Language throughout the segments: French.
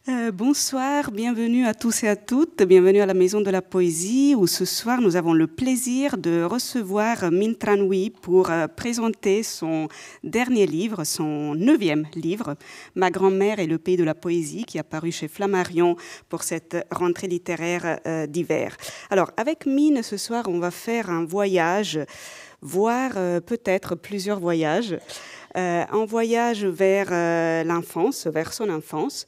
Bonsoir, bienvenue à tous et à toutes, bienvenue à la Maison de la Poésie où ce soir nous avons le plaisir de recevoir Minh Tran Huy pour présenter son dernier livre, son 9e livre, Ma grand-mère et le pays de la poésie, qui est apparu chez Flammarion pour cette rentrée littéraire d'hiver. Alors avec Minh ce soir on va faire un voyage, voire peut-être plusieurs voyages, un voyage vers l'enfance, vers son enfance.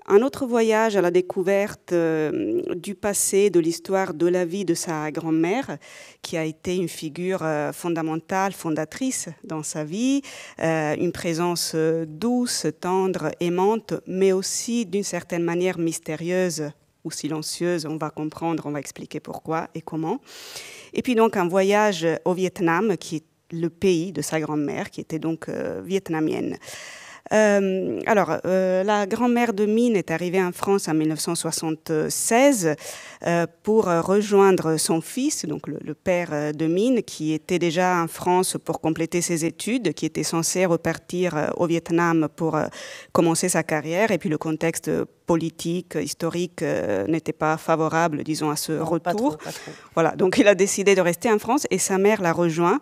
Un autre voyage à la découverte du passé, de l'histoire, de la vie de sa grand-mère, qui a été une figure fondamentale, fondatrice dans sa vie, une présence douce, tendre, aimante, mais aussi d'une certaine manière mystérieuse ou silencieuse. On va comprendre, on va expliquer pourquoi et comment. Et puis donc un voyage au Vietnam, qui est le pays de sa grand-mère, qui était donc vietnamienne. La grand-mère de Minh est arrivée en France en 1976 pour rejoindre son fils, donc le père de Minh, qui était déjà en France pour compléter ses études, qui était censé repartir au Vietnam pour commencer sa carrière. Et puis le contexte politique, historique n'était pas favorable, disons, à ce retour. Pas trop. Voilà, donc il a décidé de rester en France et sa mère l'a rejoint.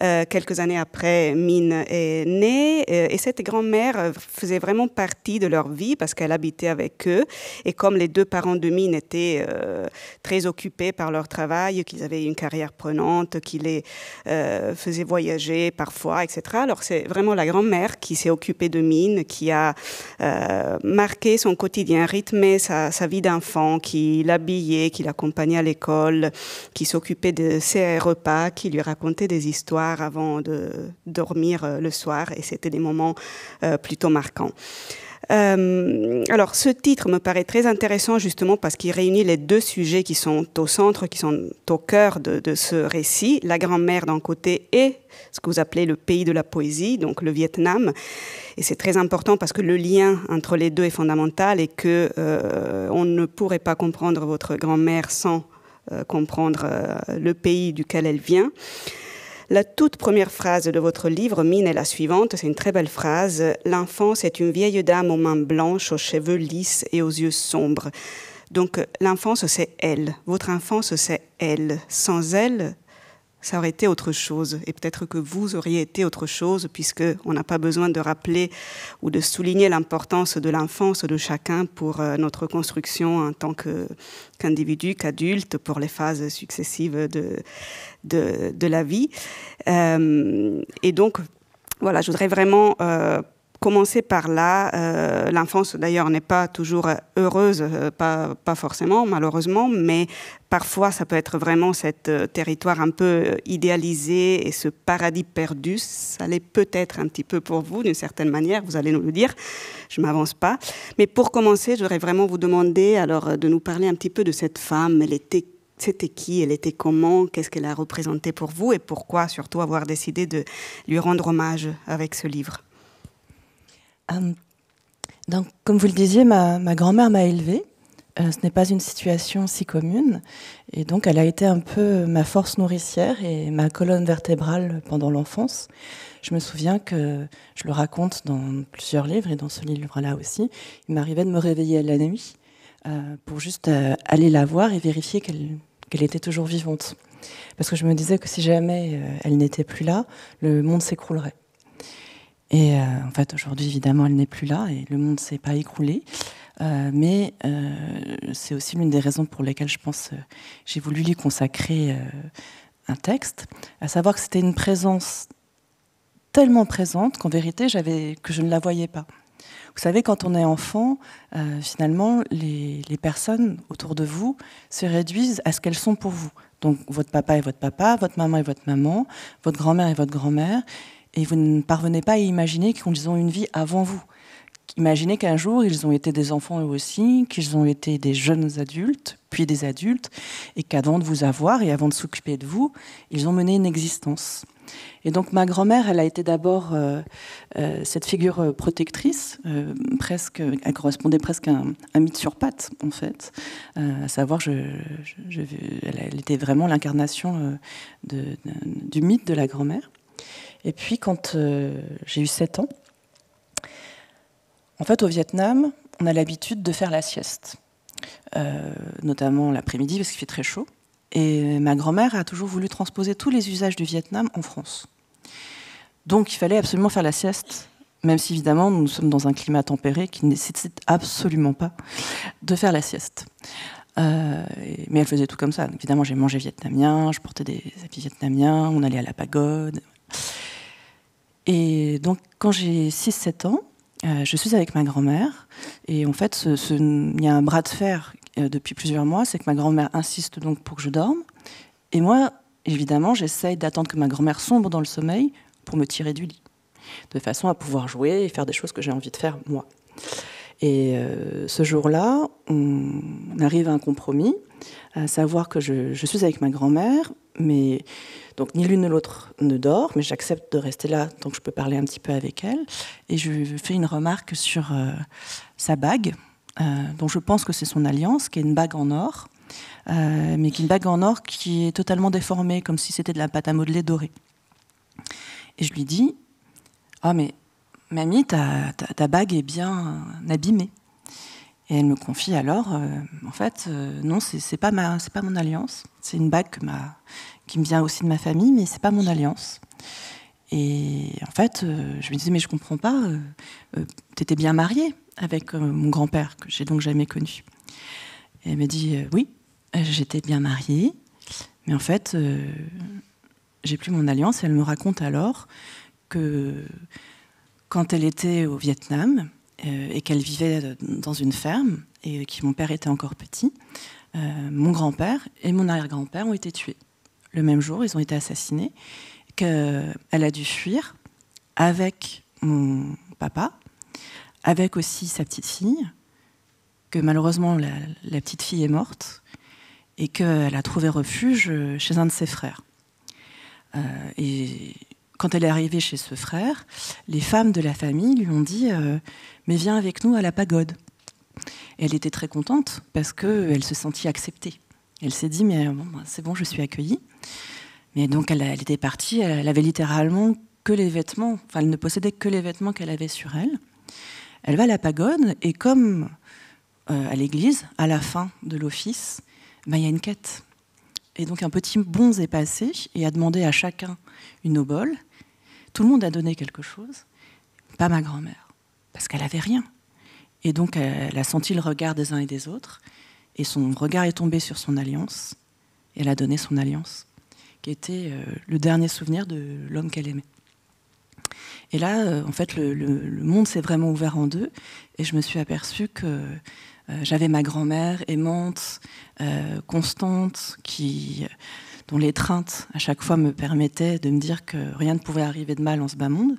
Quelques années après, Minh est née et cette grand-mère faisait vraiment partie de leur vie parce qu'elle habitait avec eux. Et comme les deux parents de Minh étaient très occupés par leur travail, qu'ils avaient une carrière prenante, qui les faisaient voyager parfois, etc. Alors c'est vraiment la grand-mère qui s'est occupée de Minh, qui a marqué son quotidien, rythmé sa vie d'enfant, qui l'habillait, qui l'accompagnait à l'école, qui s'occupait de ses repas, qui lui racontait des histoires avant de dormir le soir. Et c'était des moments plutôt marquants. Alors, ce titre me paraît très intéressant justement parce qu'il réunit les deux sujets qui sont au centre, qui sont au cœur de ce récit. La grand-mère d'un côté et ce que vous appelez le pays de la poésie, donc le Vietnam. Et c'est très important parce que le lien entre les deux est fondamental et que on ne pourrait pas comprendre votre grand-mère sans comprendre le pays duquel elle vient. La toute première phrase de votre livre, Minh, est la suivante. C'est une très belle phrase. « L'enfance est une vieille dame aux mains blanches, aux cheveux lisses et aux yeux sombres. » Donc, l'enfance, c'est elle. Votre enfance, c'est elle. Sans elle, ça aurait été autre chose. Et peut-être que vous auriez été autre chose, puisqu'on n'a pas besoin de rappeler ou de souligner l'importance de l'enfance de chacun pour notre construction en tant qu'individu, qu'adulte, pour les phases successives de la vie. Et donc, voilà, je voudrais vraiment commencer par là. L'enfance, d'ailleurs, n'est pas toujours heureuse, pas forcément, malheureusement, mais parfois, ça peut être vraiment cet territoire un peu idéalisé et ce paradis perdu. Ça l'est peut-être un petit peu pour vous, d'une certaine manière, vous allez nous le dire. Je ne m'avance pas. Mais pour commencer, je voudrais vraiment vous demander alors, de nous parler un petit peu de cette femme. C'était qui, elle était comment, qu'est-ce qu'elle a représenté pour vous et pourquoi surtout avoir décidé de lui rendre hommage avec ce livre. Donc, comme vous le disiez, ma grand-mère m'a élevée. Ce n'est pas une situation si commune. Et donc, elle a été un peu ma force nourricière et ma colonne vertébrale pendant l'enfance. Je me souviens que, je le raconte dans plusieurs livres et dans ce livre-là aussi, il m'arrivait de me réveiller à la nuit pour juste aller la voir et vérifier qu'elle était toujours vivante. Parce que je me disais que si jamais elle n'était plus là, le monde s'écroulerait. Et en fait, aujourd'hui, évidemment, elle n'est plus là et le monde ne s'est pas écroulé. Mais c'est aussi l'une des raisons pour lesquelles je pense j'ai voulu lui consacrer un texte, à savoir que c'était une présence tellement présente qu'en vérité, que je ne la voyais pas. Vous savez, quand on est enfant, finalement, les personnes autour de vous se réduisent à ce qu'elles sont pour vous. Donc, votre papa est votre papa, votre maman est votre maman, votre grand-mère est votre grand-mère, et vous ne parvenez pas à imaginer qu'ils ont une vie avant vous. Imaginez qu'un jour, ils ont été des enfants eux aussi, qu'ils ont été des jeunes adultes, puis des adultes, et qu'avant de vous avoir et avant de s'occuper de vous, ils ont mené une existence. Et donc ma grand-mère, elle a été d'abord cette figure protectrice, elle correspondait presque à un mythe sur pattes, en fait. À savoir, elle était vraiment l'incarnation du mythe de la grand-mère. Et puis quand j'ai eu 7 ans, en fait, au Vietnam, on a l'habitude de faire la sieste, notamment l'après-midi parce qu'il fait très chaud. Et ma grand-mère a toujours voulu transposer tous les usages du Vietnam en France. Donc il fallait absolument faire la sieste, même si évidemment nous sommes dans un climat tempéré qui ne nécessite absolument pas de faire la sieste. Mais elle faisait tout comme ça. Donc, évidemment, j'ai mangé vietnamien, je portais des habits vietnamiens, on allait à la pagode. Et donc quand j'ai 6-7 ans, je suis avec ma grand-mère. Et en fait, il y a un bras de fer depuis plusieurs mois, c'est que ma grand-mère insiste donc pour que je dorme. Et moi, évidemment, j'essaye d'attendre que ma grand-mère sombre dans le sommeil pour me tirer du lit, de façon à pouvoir jouer et faire des choses que j'ai envie de faire moi. Et ce jour-là, on arrive à un compromis, à savoir que je suis avec ma grand-mère, mais donc ni l'une ni l'autre ne dort, mais j'accepte de rester là tant que je peux parler un petit peu avec elle. Et je fais une remarque sur sa bague, dont je pense que c'est son alliance, qui est une bague en or, mais qui est une bague en or qui est totalement déformée, comme si c'était de la pâte à modeler dorée. Et je lui dis « Ah, mais mamie, ta bague est bien abîmée. » Et elle me confie alors, en fait, non, c'est pas mon alliance. C'est une bague qui me vient aussi de ma famille, mais c'est pas mon alliance. Et en fait, je me disais, mais je comprends pas, t'étais bien mariée avec mon grand-père, que j'ai donc jamais connu. Et elle me dit, oui, j'étais bien mariée, mais en fait, j'ai plus mon alliance. Et elle me raconte alors que quand elle était au Vietnam et qu'elle vivait dans une ferme et que mon père était encore petit, mon grand-père et mon arrière-grand-père ont été tués. Le même jour, ils ont été assassinés, qu'elle a dû fuir avec mon papa, avec aussi sa petite fille, que malheureusement la petite fille est morte et qu'elle a trouvé refuge chez un de ses frères. Et quand elle est arrivée chez ce frère, les femmes de la famille lui ont dit « Mais viens avec nous à la pagode ». Et elle était très contente parce qu'elle se sentit acceptée. Elle s'est dit « Mais bon, c'est bon, je suis accueillie ». Mais donc elle était partie, elle avait littéralement que les vêtements, enfin elle ne possédait que les vêtements qu'elle avait sur elle. Elle va à la pagode et comme à l'église, à la fin de l'office, il y a une quête. Et donc un petit bonze est passé et a demandé à chacun une obole. Tout le monde a donné quelque chose, pas ma grand-mère, parce qu'elle n'avait rien. Et donc elle a senti le regard des uns et des autres, et son regard est tombé sur son alliance, et elle a donné son alliance, qui était le dernier souvenir de l'homme qu'elle aimait. Et là, en fait, le monde s'est vraiment ouvert en deux, et je me suis aperçue que j'avais ma grand-mère aimante, constante, dont l'étreinte à chaque fois me permettait de me dire que rien ne pouvait arriver de mal en ce bas monde,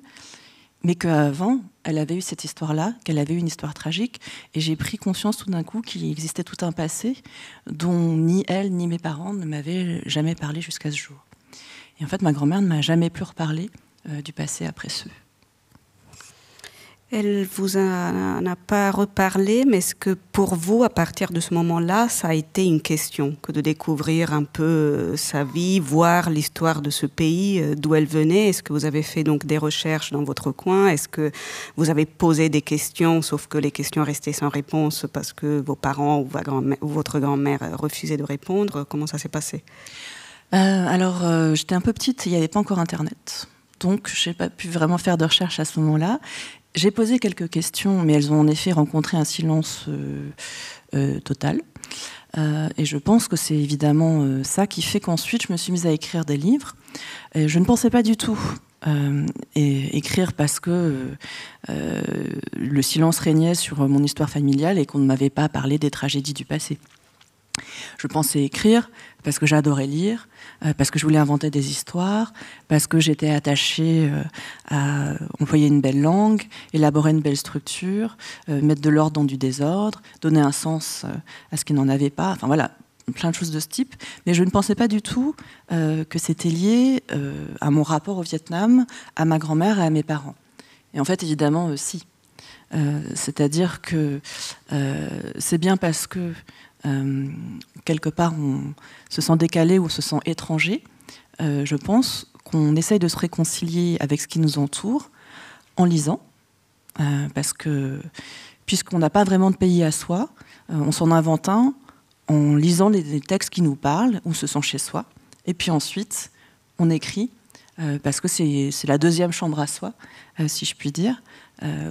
mais qu'avant, elle avait eu cette histoire-là, qu'elle avait eu une histoire tragique, et j'ai pris conscience tout d'un coup qu'il existait tout un passé dont ni elle ni mes parents ne m'avaient jamais parlé jusqu'à ce jour. Et en fait, ma grand-mère ne m'a jamais plus reparlé du passé après ce. Elle vous en a pas reparlé, mais est-ce que pour vous, à partir de ce moment-là, ça a été une question que de découvrir un peu sa vie, voir l'histoire de ce pays, d'où elle venait? Est-ce que vous avez fait donc des recherches dans votre coin? Est-ce que vous avez posé des questions, sauf que les questions restaient sans réponse parce que vos parents ou votre grand-mère refusaient de répondre? Comment ça s'est passé? Alors, j'étais un peu petite, il n'y avait pas encore Internet. Donc, je n'ai pas pu vraiment faire de recherche à ce moment-là. J'ai posé quelques questions, mais elles ont en effet rencontré un silence total. Et je pense que c'est évidemment ça qui fait qu'ensuite, je me suis mise à écrire des livres. Et je ne pensais pas du tout écrire parce que le silence régnait sur mon histoire familiale et qu'on ne m'avait pas parlé des tragédies du passé. Je pensais écrire parce que j'adorais lire, parce que je voulais inventer des histoires, parce que j'étais attachée à employer une belle langue, élaborer une belle structure, mettre de l'ordre dans du désordre, donner un sens à ce qui n'en avait pas. Enfin voilà, plein de choses de ce type. Mais je ne pensais pas du tout que c'était lié à mon rapport au Vietnam, à ma grand-mère et à mes parents. Et en fait, évidemment, si. C'est-à-dire que c'est bien parce que quelque part on se sent décalé ou se sent étranger, je pense qu'on essaye de se réconcilier avec ce qui nous entoure en lisant, parce que puisqu'on n'a pas vraiment de pays à soi, on s'en invente un en lisant les textes qui nous parlent ou se sont chez soi. Et puis ensuite, on écrit, parce que c'est la deuxième chambre à soi, si je puis dire,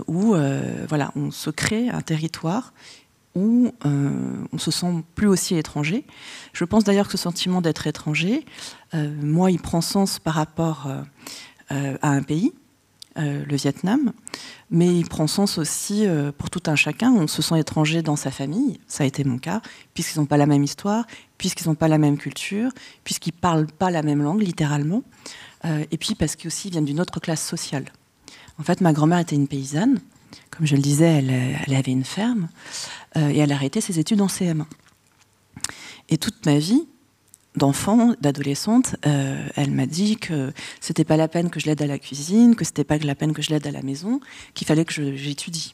où voilà, on se crée un territoire où on se sent plus aussi étranger. Je pense d'ailleurs que ce sentiment d'être étranger, moi, il prend sens par rapport à un pays, le Vietnam, mais il prend sens aussi pour tout un chacun. On se sent étranger dans sa famille, ça a été mon cas, puisqu'ils n'ont pas la même histoire, puisqu'ils n'ont pas la même culture, puisqu'ils ne parlent pas la même langue, littéralement, et puis parce qu'ils aussi viennent d'une autre classe sociale. En fait, ma grand-mère était une paysanne. Comme je le disais, elle avait une ferme et elle a arrêté ses études en CM1. Et toute ma vie, d'enfant, d'adolescente, elle m'a dit que c'était pas la peine que je l'aide à la cuisine, que c'était pas la peine que je l'aide à la maison, qu'il fallait que j'étudie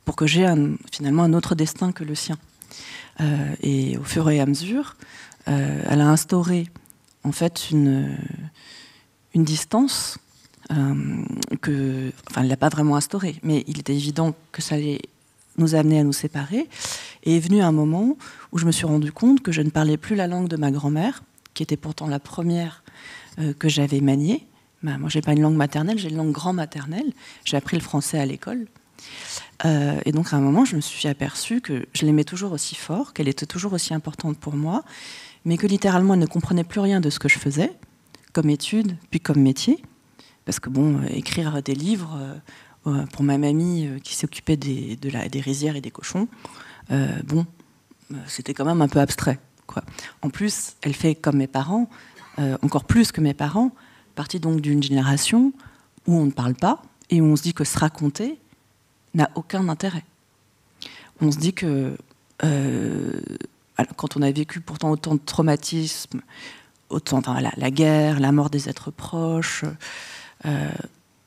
pour que j'ai finalement un autre destin que le sien. Et au fur et à mesure, elle a instauré en fait une distance. Elle ne l'a pas vraiment instauré, mais il était évident que ça allait nous amener à nous séparer. Et est venu un moment où je me suis rendu compte que je ne parlais plus la langue de ma grand-mère, qui était pourtant la première que j'avais maniée. Moi, je n'ai pas une langue maternelle, j'ai une langue grand-maternelle. J'ai appris le français à l'école. Et donc, à un moment, je me suis aperçue que je l'aimais toujours aussi fort, qu'elle était toujours aussi importante pour moi, mais que littéralement, elle ne comprenait plus rien de ce que je faisais, comme étude, puis comme métier. Parce que bon, écrire des livres pour ma mamie qui s'occupait des rizières et des cochons, c'était quand même un peu abstrait, quoi. En plus, elle fait comme mes parents, encore plus que mes parents, partie donc d'une génération où on ne parle pas et où on se dit que se raconter n'a aucun intérêt. On se dit que quand on a vécu pourtant autant de traumatismes, la guerre, la mort des êtres proches,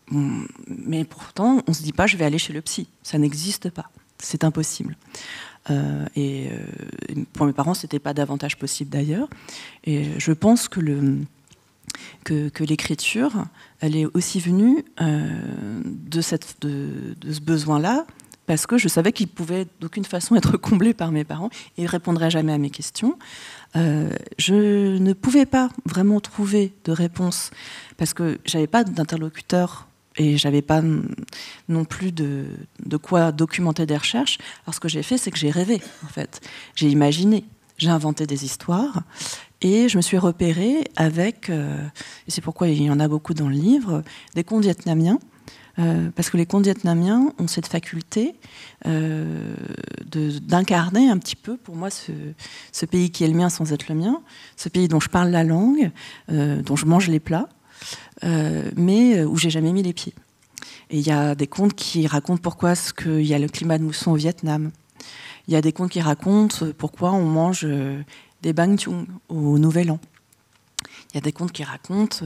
mais pourtant, on ne se dit pas, je vais aller chez le psy. Ça n'existe pas. C'est impossible. Et pour mes parents, ce n'était pas davantage possible d'ailleurs. Et je pense que l'écriture, elle est aussi venue de ce besoin-là, parce que je savais qu'il pouvait d'aucune façon être comblé par mes parents et ils ne répondraient jamais à mes questions. Je ne pouvais pas vraiment trouver de réponse parce que je n'avais pas d'interlocuteur et je n'avais pas non plus de quoi documenter des recherches. Alors ce que j'ai fait, c'est que j'ai rêvé, en fait. J'ai imaginé, j'ai inventé des histoires et je me suis repérée avec, et c'est pourquoi il y en a beaucoup dans le livre, des contes vietnamiens. Parce que les contes vietnamiens ont cette faculté d'incarner un petit peu, pour moi, ce pays qui est le mien sans être le mien, ce pays dont je parle la langue, dont je mange les plats, mais où j'ai jamais mis les pieds. Et il y a des contes qui racontent pourquoi il y a le climat de mousson au Vietnam. Il y a des contes qui racontent pourquoi on mange des bang chung au Nouvel An. Il y a des contes qui racontent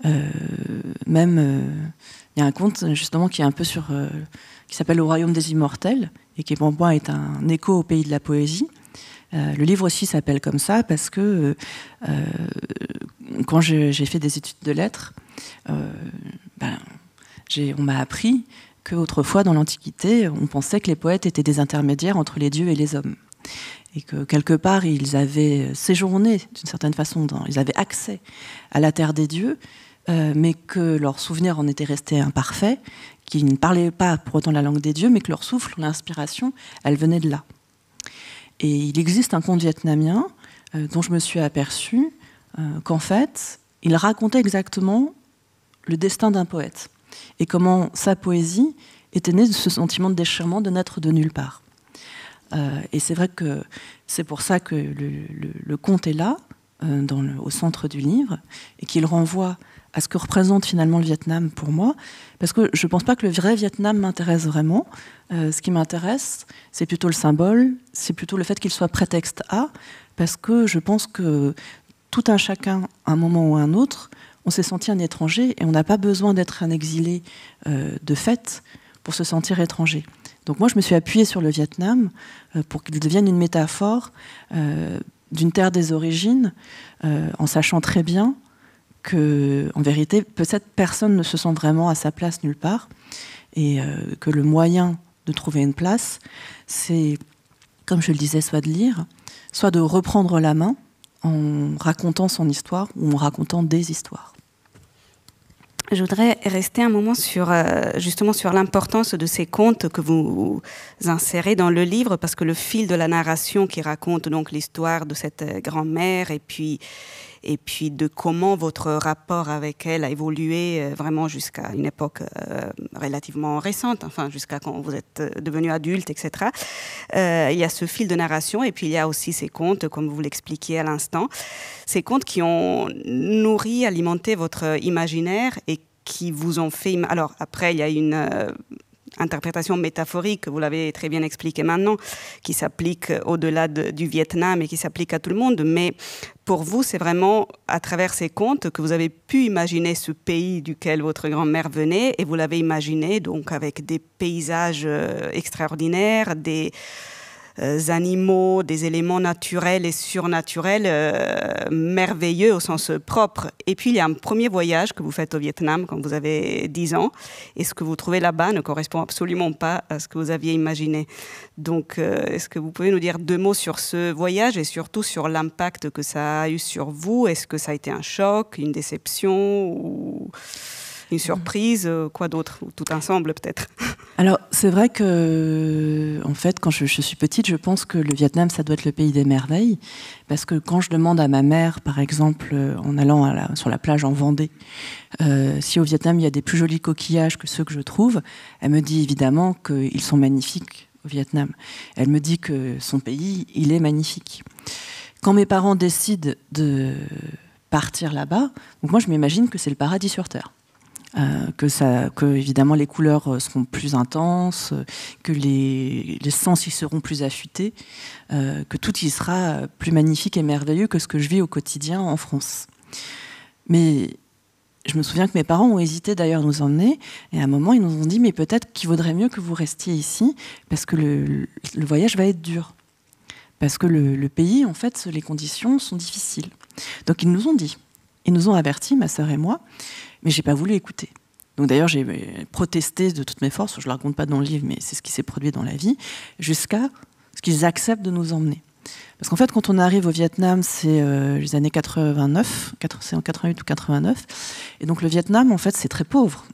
il y a un conte justement qui est un peu qui s'appelle Le Royaume des Immortels et qui pour moi est un écho au pays de la poésie. Le livre aussi s'appelle comme ça parce que quand j'ai fait des études de lettres, on m'a appris qu'autrefois dans l'Antiquité, on pensait que les poètes étaient des intermédiaires entre les dieux et les hommes. Et que quelque part, ils avaient séjourné d'une certaine façon, ils avaient accès à la terre des dieux, mais que leur souvenir en était resté imparfait, qu'ils ne parlaient pas pour autant la langue des dieux, mais que leur souffle, l'inspiration, elle venait de là. Et il existe un conte vietnamien dont je me suis aperçue qu'en fait, il racontait exactement le destin d'un poète et comment sa poésie était née de ce sentiment de déchirement de naître de nulle part. Et c'est vrai que c'est pour ça que le conte est là, au centre du livre, et qu'il renvoie à ce que représente finalement le Vietnam pour moi, parce que je ne pense pas que le vrai Vietnam m'intéresse vraiment. Ce qui m'intéresse, c'est plutôt le symbole, c'est plutôt le fait qu'il soit prétexte à, parce que je pense que tout un chacun, à un moment ou à un autre, on s'est senti un étranger, et on n'a pas besoin d'être un exilé de fait pour se sentir étranger. Donc moi, je me suis appuyée sur le Vietnam pour qu'il devienne une métaphore d'une terre des origines, en sachant très bien que, en vérité, peut-être personne ne se sent vraiment à sa place nulle part, et que le moyen de trouver une place, c'est, comme je le disais, soit de lire, soit de reprendre la main en racontant son histoire ou en racontant des histoires. Je voudrais rester un moment justement sur l'importance de ces contes que vous insérez dans le livre, parce que le fil de la narration qui raconte donc l'histoire de cette grand-mère et puis de comment votre rapport avec elle a évolué vraiment jusqu'à une époque relativement récente, enfin jusqu'à quand vous êtes devenu adulte, etc. Il y a ce fil de narration et puis il y a aussi ces contes, comme vous l'expliquiez à l'instant, ces contes qui ont nourri, alimenté votre imaginaire et qui vous ont fait... Alors après, il y a une... interprétation métaphorique, vous l'avez très bien expliqué maintenant, qui s'applique au-delà du Vietnam et qui s'applique à tout le monde. Mais pour vous, c'est vraiment à travers ces contes que vous avez pu imaginer ce pays duquel votre grand-mère venait, et vous l'avez imaginé donc avec des paysages extraordinaires, des animaux, des éléments naturels et surnaturels merveilleux au sens propre. Et puis, il y a un premier voyage que vous faites au Vietnam quand vous avez 10 ans. Et ce que vous trouvez là-bas ne correspond absolument pas à ce que vous aviez imaginé. Donc, est-ce que vous pouvez nous dire 2 mots sur ce voyage et surtout sur l'impact que ça a eu sur vous? Est-ce que ça a été un choc, une déception ou une surprise, quoi d'autre? Ou tout ensemble, peut-être? Alors, c'est vrai que, en fait, quand je suis petite, je pense que le Vietnam, ça doit être le pays des merveilles. Parce que quand je demande à ma mère, par exemple, en allant sur la plage en Vendée, si au Vietnam, il y a des plus jolis coquillages que ceux que je trouve, elle me dit évidemment qu'ils sont magnifiques au Vietnam. Elle me dit que son pays, il est magnifique. Quand mes parents décident de partir là-bas, donc moi, je m'imagine que c'est le paradis sur Terre. Que évidemment les couleurs seront plus intenses, que les sens y seront plus affûtés, que tout y sera plus magnifique et merveilleux que ce que je vis au quotidien en France. Mais je me souviens que mes parents ont hésité d'ailleurs à nous emmener, et à un moment ils nous ont dit mais peut-être qu'il vaudrait mieux que vous restiez ici parce que le voyage va être dur. Parce que le pays, en fait, les conditions sont difficiles. Donc ils nous ont dit, ils nous ont avertis, ma sœur et moi, mais j'ai pas voulu écouter. Donc d'ailleurs, j'ai protesté de toutes mes forces, je ne le raconte pas dans le livre, mais c'est ce qui s'est produit dans la vie, jusqu'à ce qu'ils acceptent de nous emmener. Parce qu'en fait, quand on arrive au Vietnam, c'est les années 89, c'est en 88 ou 89, et donc le Vietnam, en fait, c'est très pauvre.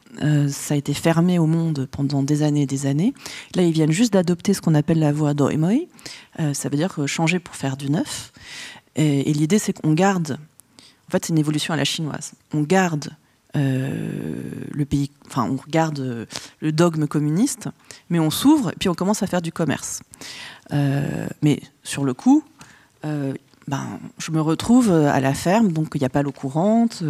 Ça a été fermé au monde pendant des années et des années. Là, ils viennent juste d'adopter ce qu'on appelle la voie Doi Moi. Ça veut dire changer pour faire du neuf. Et l'idée, c'est qu'on garde... En fait, c'est une évolution à la chinoise. On garde le pays, enfin, on garde le dogme communiste, mais on s'ouvre et puis on commence à faire du commerce. Mais sur le coup, je me retrouve à la ferme, donc il n'y a pas l'eau courante,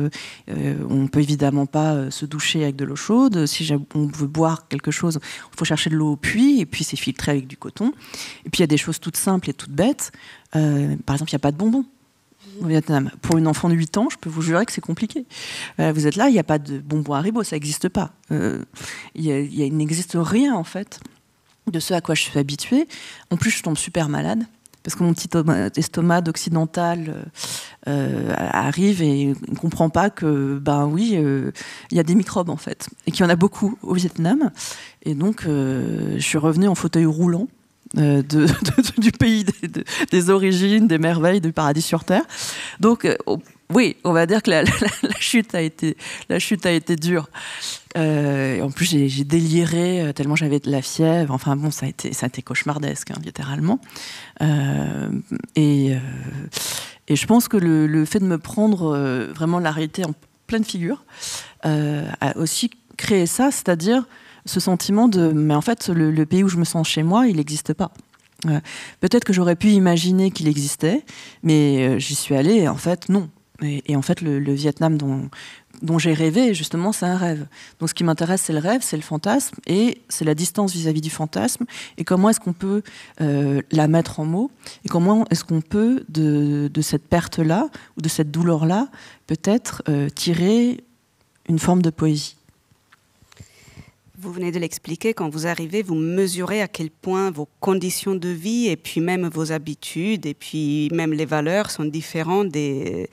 on ne peut évidemment pas se doucher avec de l'eau chaude. Si on veut boire quelque chose, il faut chercher de l'eau au puits, et puis c'est filtré avec du coton. Et puis il y a des choses toutes simples et toutes bêtes. Par exemple, il n'y a pas de bonbons au Vietnam. Pour une enfant de 8 ans, je peux vous jurer que c'est compliqué. Vous êtes là, il n'y a pas de bonbons Haribo, ça n'existe pas. Il n'existe rien, en fait, de ce à quoi je suis habituée. En plus, je tombe super malade, parce que mon petit estomac occidental arrive et ne comprend pas que, il y a des microbes, en fait, et qu'il y en a beaucoup au Vietnam. Et donc, je suis revenue en fauteuil roulant, du pays des origines, des merveilles, du paradis sur Terre. Donc, oui, on va dire que la chute a été dure. En plus, j'ai déliré tellement j'avais de la fièvre. Enfin bon, ça a été cauchemardesque, littéralement. Et je pense que le fait de me prendre vraiment la réalité en pleine figure a aussi créé ça, c'est-à-dire ce sentiment de, mais en fait, le pays où je me sens chez moi, il n'existe pas. Peut-être que j'aurais pu imaginer qu'il existait, mais j'y suis allée, et en fait, non. Et en fait, le Vietnam dont j'ai rêvé, justement, c'est un rêve. Donc, ce qui m'intéresse, c'est le rêve, c'est le fantasme, et c'est la distance vis-à-vis du fantasme, et comment est-ce qu'on peut la mettre en mots, et comment est-ce qu'on peut, de cette perte-là, ou de cette douleur-là, peut-être tirer une forme de poésie. Vous venez de l'expliquer, quand vous arrivez, vous mesurez à quel point vos conditions de vie et puis même vos habitudes et puis même les valeurs sont différentes de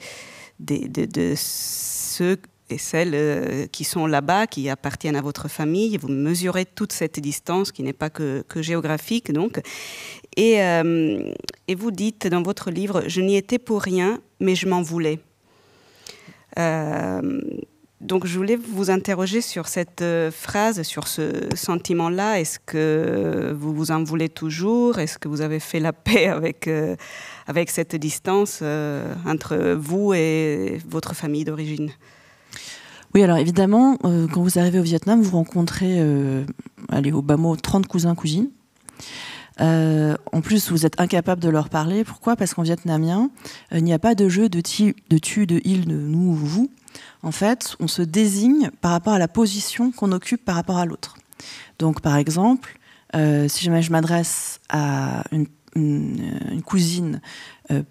ceux et celles qui sont là-bas, qui appartiennent à votre famille. Vous mesurez toute cette distance qui n'est pas que géographique, donc. Et vous dites dans votre livre « Je n'y étais pour rien, mais je m'en voulais ». Donc je voulais vous interroger sur cette phrase, sur ce sentiment-là. Est-ce que vous vous en voulez toujours? Est-ce que vous avez fait la paix avec cette distance entre vous et votre famille d'origine? Oui, alors évidemment, quand vous arrivez au Vietnam, vous rencontrez, au bas mot, 30 cousins, cousines. En plus, vous êtes incapable de leur parler. Pourquoi? Parce qu'en vietnamien, il n'y a pas de jeu de tu, de il, de nous ou vous. En fait, on se désigne par rapport à la position qu'on occupe par rapport à l'autre. Donc, par exemple, si jamais je m'adresse à une cousine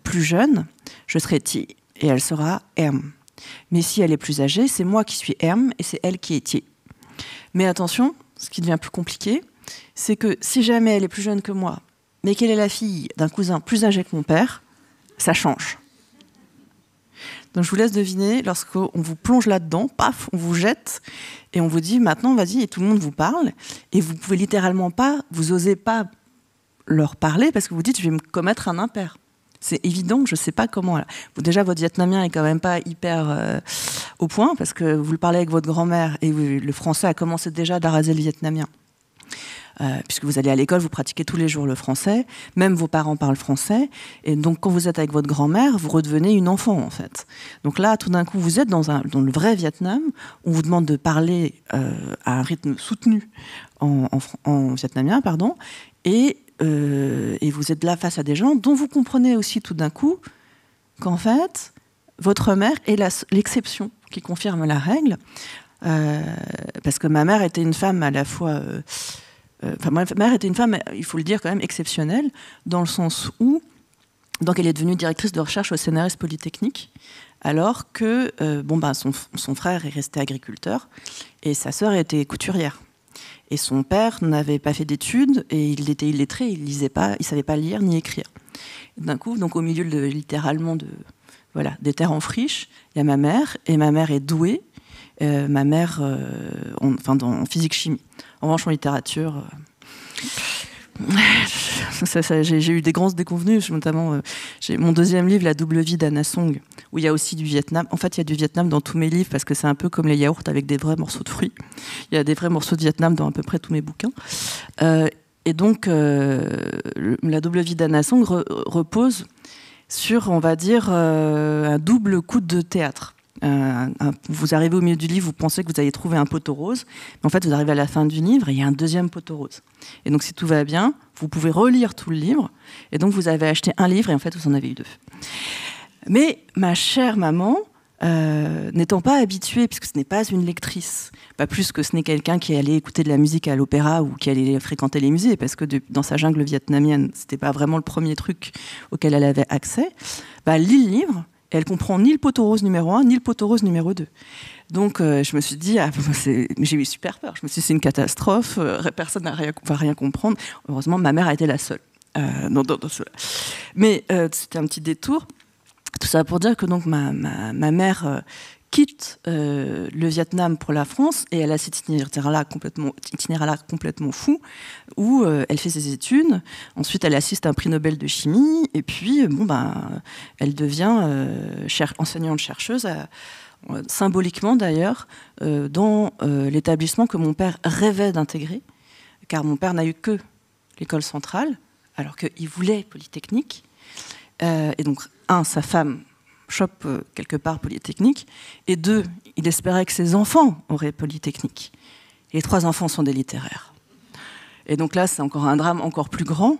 plus jeune, je serai ti et elle sera em. Mais si elle est plus âgée, c'est moi qui suis em et c'est elle qui est ti. Mais attention, ce qui devient plus compliqué, c'est que si jamais elle est plus jeune que moi, mais qu'elle est la fille d'un cousin plus âgé que mon père, ça change. Donc je vous laisse deviner, lorsqu'on vous plonge là-dedans, paf, on vous jette, et on vous dit maintenant, vas-y, et tout le monde vous parle, et vous pouvez littéralement pas, vous osez pas leur parler, parce que vous dites, je vais me commettre un impair. C'est évident, je sais pas comment. Déjà, votre vietnamien est quand même pas hyper au point, parce que vous le parlez avec votre grand-mère, et le français a commencé déjà d'araser le vietnamien. Puisque vous allez à l'école, vous pratiquez tous les jours le français, même vos parents parlent français, et donc quand vous êtes avec votre grand-mère, vous redevenez une enfant en fait. Donc là, tout d'un coup, vous êtes dans le vrai Vietnam, on vous demande de parler à un rythme soutenu en vietnamien, pardon, et vous êtes là face à des gens dont vous comprenez aussi tout d'un coup qu'en fait, votre mère est l'exception qui confirme la règle, parce que ma mère était une femme à la fois... ma mère était une femme, il faut le dire, quand même exceptionnelle, dans le sens où donc elle est devenue directrice de recherche au CNRS Polytechnique, alors que son frère est resté agriculteur et sa sœur était couturière. Et son père n'avait pas fait d'études et il était illettré, il lisait pas, il savait pas lire ni écrire. D'un coup, donc au milieu littéralement des terres en friche, il y a ma mère, et ma mère est douée. Ma mère en physique-chimie. En revanche, en littérature, j'ai eu des grandes déconvenues, notamment j'ai mon deuxième livre, La double vie d'Anna Song, où il y a aussi du Vietnam. En fait, il y a du Vietnam dans tous mes livres, parce que c'est un peu comme les yaourts avec des vrais morceaux de fruits. Il y a des vrais morceaux de Vietnam dans à peu près tous mes bouquins. Et donc, La double vie d'Anna Song repose sur, on va dire, un double coup de théâtre. Vous arrivez au milieu du livre, vous pensez que vous allez trouver un poteau rose, mais en fait vous arrivez à la fin du livre et il y a un deuxième poteau rose. Et donc si tout va bien, vous pouvez relire tout le livre, et donc vous avez acheté un livre et en fait vous en avez eu deux. Mais ma chère maman, n'étant pas habituée, puisque ce n'est pas une lectrice, pas plus que ce n'est quelqu'un qui allait écouter de la musique à l'opéra ou qui allait fréquenter les musées, parce que dans sa jungle vietnamienne, c'était pas vraiment le premier truc auquel elle avait accès, elle lit le livre. Et elle comprend ni le poteau rose numéro 1, ni le poteau rose numéro 2. Donc, je me suis dit, j'ai eu super peur. Je me suis dit, c'est une catastrophe, personne va rien comprendre. Heureusement, ma mère a été la seule dans cela. Mais c'était un petit détour. Tout ça pour dire que donc, ma mère quitte le Vietnam pour la France, et elle a cet itinéraire-là complètement fou, où elle fait ses études, ensuite elle assiste à un prix Nobel de chimie, et puis elle devient enseignante-chercheuse, symboliquement d'ailleurs, dans l'établissement que mon père rêvait d'intégrer, car mon père n'a eu que l'école centrale, alors qu'il voulait Polytechnique, et donc, sa femme chope quelque part Polytechnique, et 2, il espérait que ses enfants auraient Polytechnique. Et les 3 enfants sont des littéraires. Et donc là, c'est encore un drame encore plus grand,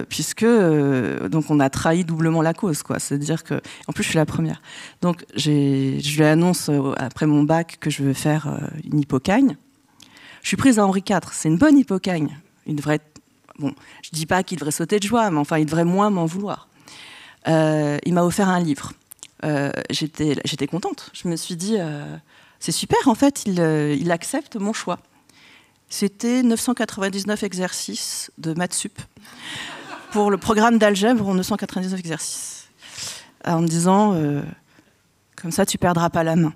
puisque donc on a trahi doublement la cause, quoi. C'est-à-dire que, en plus, je suis la première. Donc je lui annonce après mon bac que je veux faire une hypocagne. Je suis prise à Henri IV. C'est une bonne hypocagne. Je dis pas qu'il devrait sauter de joie, mais enfin, il devrait moins m'en vouloir. Il m'a offert un livre. J'étais contente. Je me suis dit, c'est super, en fait, il accepte mon choix. C'était 999 exercices de maths sup pour le programme d'algèbre en 999 exercices. En me disant, comme ça, tu perdras pas la main.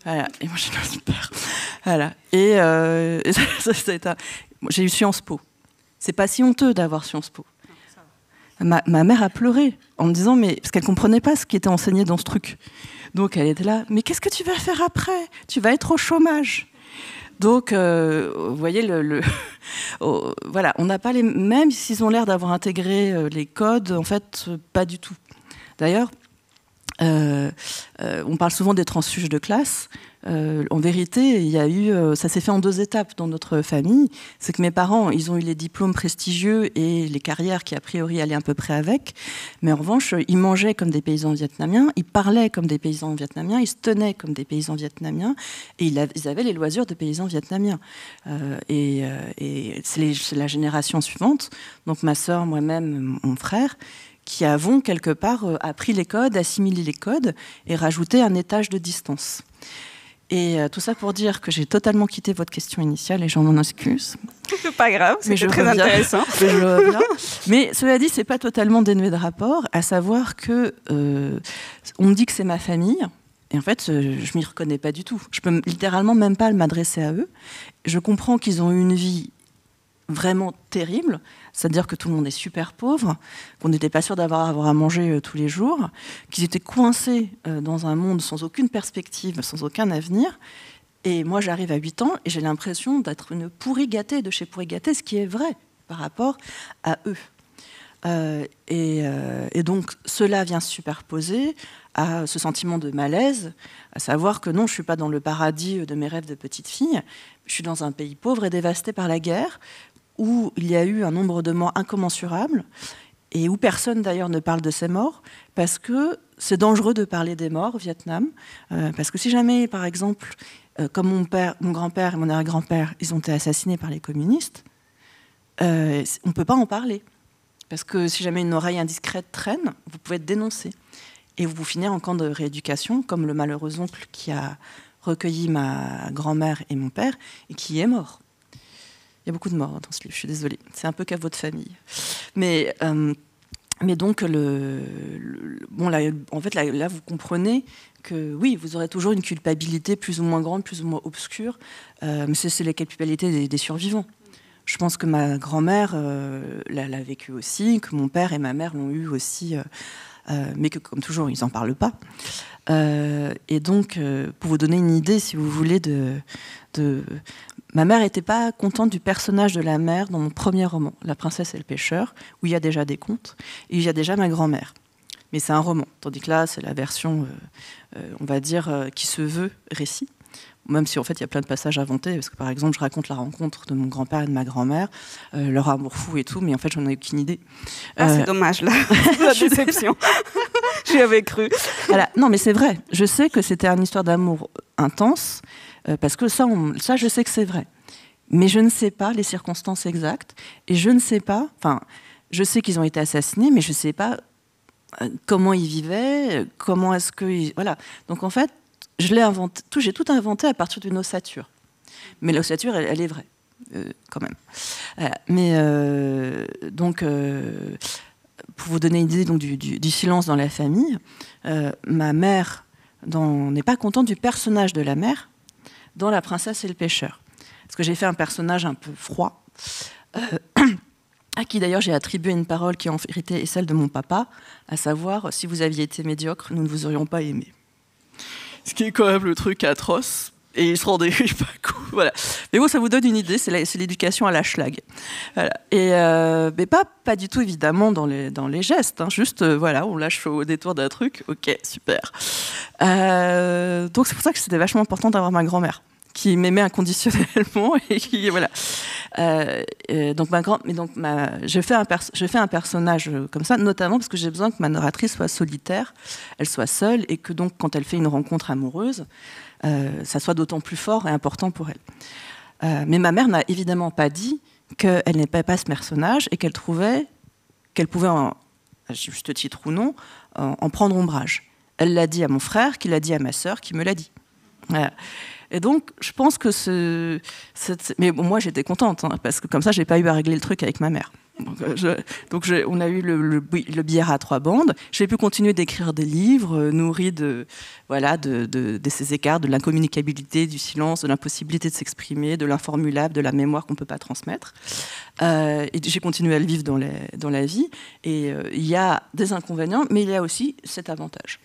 Voilà. Et moi, j'ai super. Voilà. Et j'ai eu Sciences Po. C'est pas si honteux d'avoir Sciences Po. Ma mère a pleuré en me disant, mais parce qu'elle comprenait pas ce qui était enseigné dans ce truc. Donc elle était là, mais qu'est-ce que tu vas faire après? Tu vas être au chômage. Donc, vous voyez, voilà, on n'a pas les mêmes, s'ils ont l'air d'avoir intégré les codes, en fait, pas du tout. D'ailleurs, on parle souvent des transfuges de classe. En vérité, il y a eu, ça s'est fait en 2 étapes dans notre famille. C'est que mes parents, ils ont eu les diplômes prestigieux et les carrières qui, a priori, allaient à peu près avec. Mais en revanche, ils mangeaient comme des paysans vietnamiens, ils parlaient comme des paysans vietnamiens, ils se tenaient comme des paysans vietnamiens, et ils avaient les loisirs de paysans vietnamiens. Et c'est la génération suivante, donc ma sœur, moi-même, mon frère, qui avons quelque part appris les codes, assimilé les codes et rajouté un étage de distance. Et tout ça pour dire que j'ai totalement quitté votre question initiale et j'en m'en excuse. C'est pas grave, c'était très intéressant. Mais cela dit, c'est pas totalement dénué de rapport, à savoir que on me dit que c'est ma famille. Et en fait, je m'y reconnais pas du tout. Je peux littéralement même pas m'adresser à eux. Je comprends qu'ils ont eu une vie vraiment terrible, c'est-à-dire que tout le monde est super pauvre, qu'on n'était pas sûr d'avoir à manger tous les jours, qu'ils étaient coincés dans un monde sans aucune perspective, sans aucun avenir. Et moi, j'arrive à 8 ans et j'ai l'impression d'être une pourrie gâtée de chez pourrie gâtée, ce qui est vrai par rapport à eux. Et donc, cela vient se superposer à ce sentiment de malaise, à savoir que non, je ne suis pas dans le paradis de mes rêves de petite fille, je suis dans un pays pauvre et dévasté par la guerre, où il y a eu un nombre de morts incommensurable, et où personne d'ailleurs ne parle de ces morts, parce que c'est dangereux de parler des morts au Vietnam, parce que si jamais, par exemple, comme mon grand-père et mon arrière-grand-père, ils ont été assassinés par les communistes, on ne peut pas en parler. Parce que si jamais une oreille indiscrète traîne, vous pouvez être dénoncé. Et vous finir en camp de rééducation, comme le malheureux oncle qui a recueilli ma grand-mère et mon père, et qui est mort. Il y a beaucoup de morts dans ce livre, je suis désolée. C'est un peu qu'à votre famille. Mais donc, bon, là, en fait, là, vous comprenez que oui, vous aurez toujours une culpabilité plus ou moins grande, plus ou moins obscure, mais c'est la culpabilité des survivants. Je pense que ma grand-mère l'a vécu aussi, que mon père et ma mère l'ont eu aussi, mais que, comme toujours, ils n'en parlent pas. Et donc, pour vous donner une idée, si vous voulez, ma mère n'était pas contente du personnage de la mère dans mon premier roman, La princesse et le pêcheur, où il y a déjà des contes, et il y a déjà ma grand-mère. Mais c'est un roman, tandis que là, c'est la version, on va dire, qui se veut récit. Même si en fait il y a plein de passages inventés, parce que par exemple je raconte la rencontre de mon grand-père et de ma grand-mère, leur amour fou et tout, mais en fait j'en ai aucune idée. C'est dommage là, la déception. J'y avais cru. Voilà. Non mais c'est vrai, je sais que c'était une histoire d'amour intense, parce que ça je sais que c'est vrai. Mais je ne sais pas les circonstances exactes, et je ne sais pas, enfin je sais qu'ils ont été assassinés, mais je ne sais pas comment ils vivaient, comment est-ce que... Voilà. Donc en fait, j'ai tout inventé à partir d'une ossature. Mais l'ossature, elle est vraie, quand même. Mais donc, pour vous donner une idée donc, du silence dans la famille, ma mère n'est pas contente du personnage de la mère dans La princesse et le pêcheur. Parce que j'ai fait un personnage un peu froid, à qui d'ailleurs j'ai attribué une parole qui en vérité est celle de mon papa, à savoir, si vous aviez été médiocre, nous ne vous aurions pas aimé. Ce qui est quand même le truc atroce, et il se rendait pas compte. Voilà. Mais bon, ça vous donne une idée, c'est l'éducation à la schlag. Voilà. Et, mais pas du tout, évidemment, dans les gestes. Hein. Juste, voilà, on lâche au détour d'un truc. Ok, super. Donc c'est pour ça que c'était vachement important d'avoir ma grand-mère, qui m'aimait inconditionnellement et qui voilà. Je fais un personnage comme ça, notamment parce que j'ai besoin que ma narratrice soit solitaire, elle soit seule, et que donc quand elle fait une rencontre amoureuse, ça soit d'autant plus fort et important pour elle. Mais ma mère n'a évidemment pas dit qu'elle n'aimait pas ce personnage et qu'elle trouvait qu'elle pouvait, à juste titre ou non, en prendre ombrage. Elle l'a dit à mon frère, qui l'a dit à ma sœur, qui me l'a dit. Voilà. Et donc, je pense que mais bon, moi, j'étais contente, hein, parce que comme ça, j'ai pas eu à régler le truc avec ma mère. On a eu le billard à 3 bandes. J'ai pu continuer d'écrire des livres nourris de ces écarts, de l'incommunicabilité, du silence, de l'impossibilité de s'exprimer, de l'informulable, de la mémoire qu'on ne peut pas transmettre. Et j'ai continué à le vivre dans la vie. Et il y a des inconvénients, mais il y a aussi cet avantage.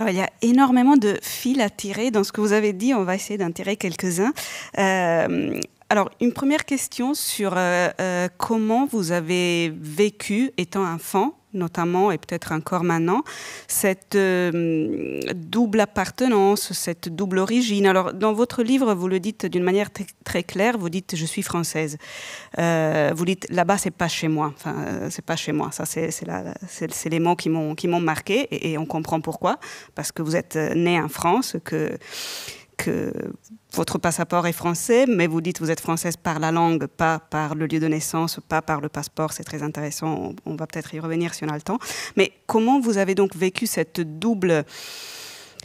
Alors, il y a énormément de fils à tirer dans ce que vous avez dit. On va essayer d'en tirer quelques-uns. Alors, une première question sur comment vous avez vécu, étant enfant, notamment, et peut-être encore maintenant, cette double appartenance, cette double origine. Alors, dans votre livre, vous le dites d'une manière très claire, vous dites « je suis française ». Vous dites « là-bas, c'est pas chez moi ». Enfin, c'est pas chez moi. Ça, c'est les mots qui m'ont marqué, et on comprend pourquoi. Parce que vous êtes né en France, que votre passeport est français, mais vous dites que vous êtes française par la langue, pas par le lieu de naissance, pas par le passeport. C'est très intéressant, on va peut-être y revenir si on a le temps. Mais comment vous avez donc vécu cette double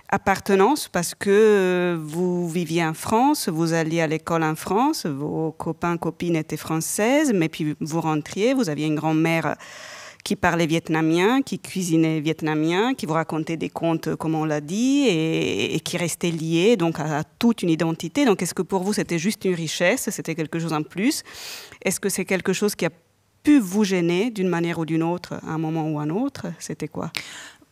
appartenance? Parce que vous viviez en France, vous alliez à l'école en France, vos copains, copines étaient françaises, mais puis vous rentriez, vous aviez une grand-mère qui parlait vietnamien, qui cuisinait vietnamien, qui vous racontait des contes, comme on l'a dit, et qui restait lié donc à toute une identité. Donc, est-ce que pour vous, c'était juste une richesse, c'était quelque chose en plus? Est-ce que c'est quelque chose qui a pu vous gêner d'une manière ou d'une autre, à un moment ou à un autre? C'était quoi?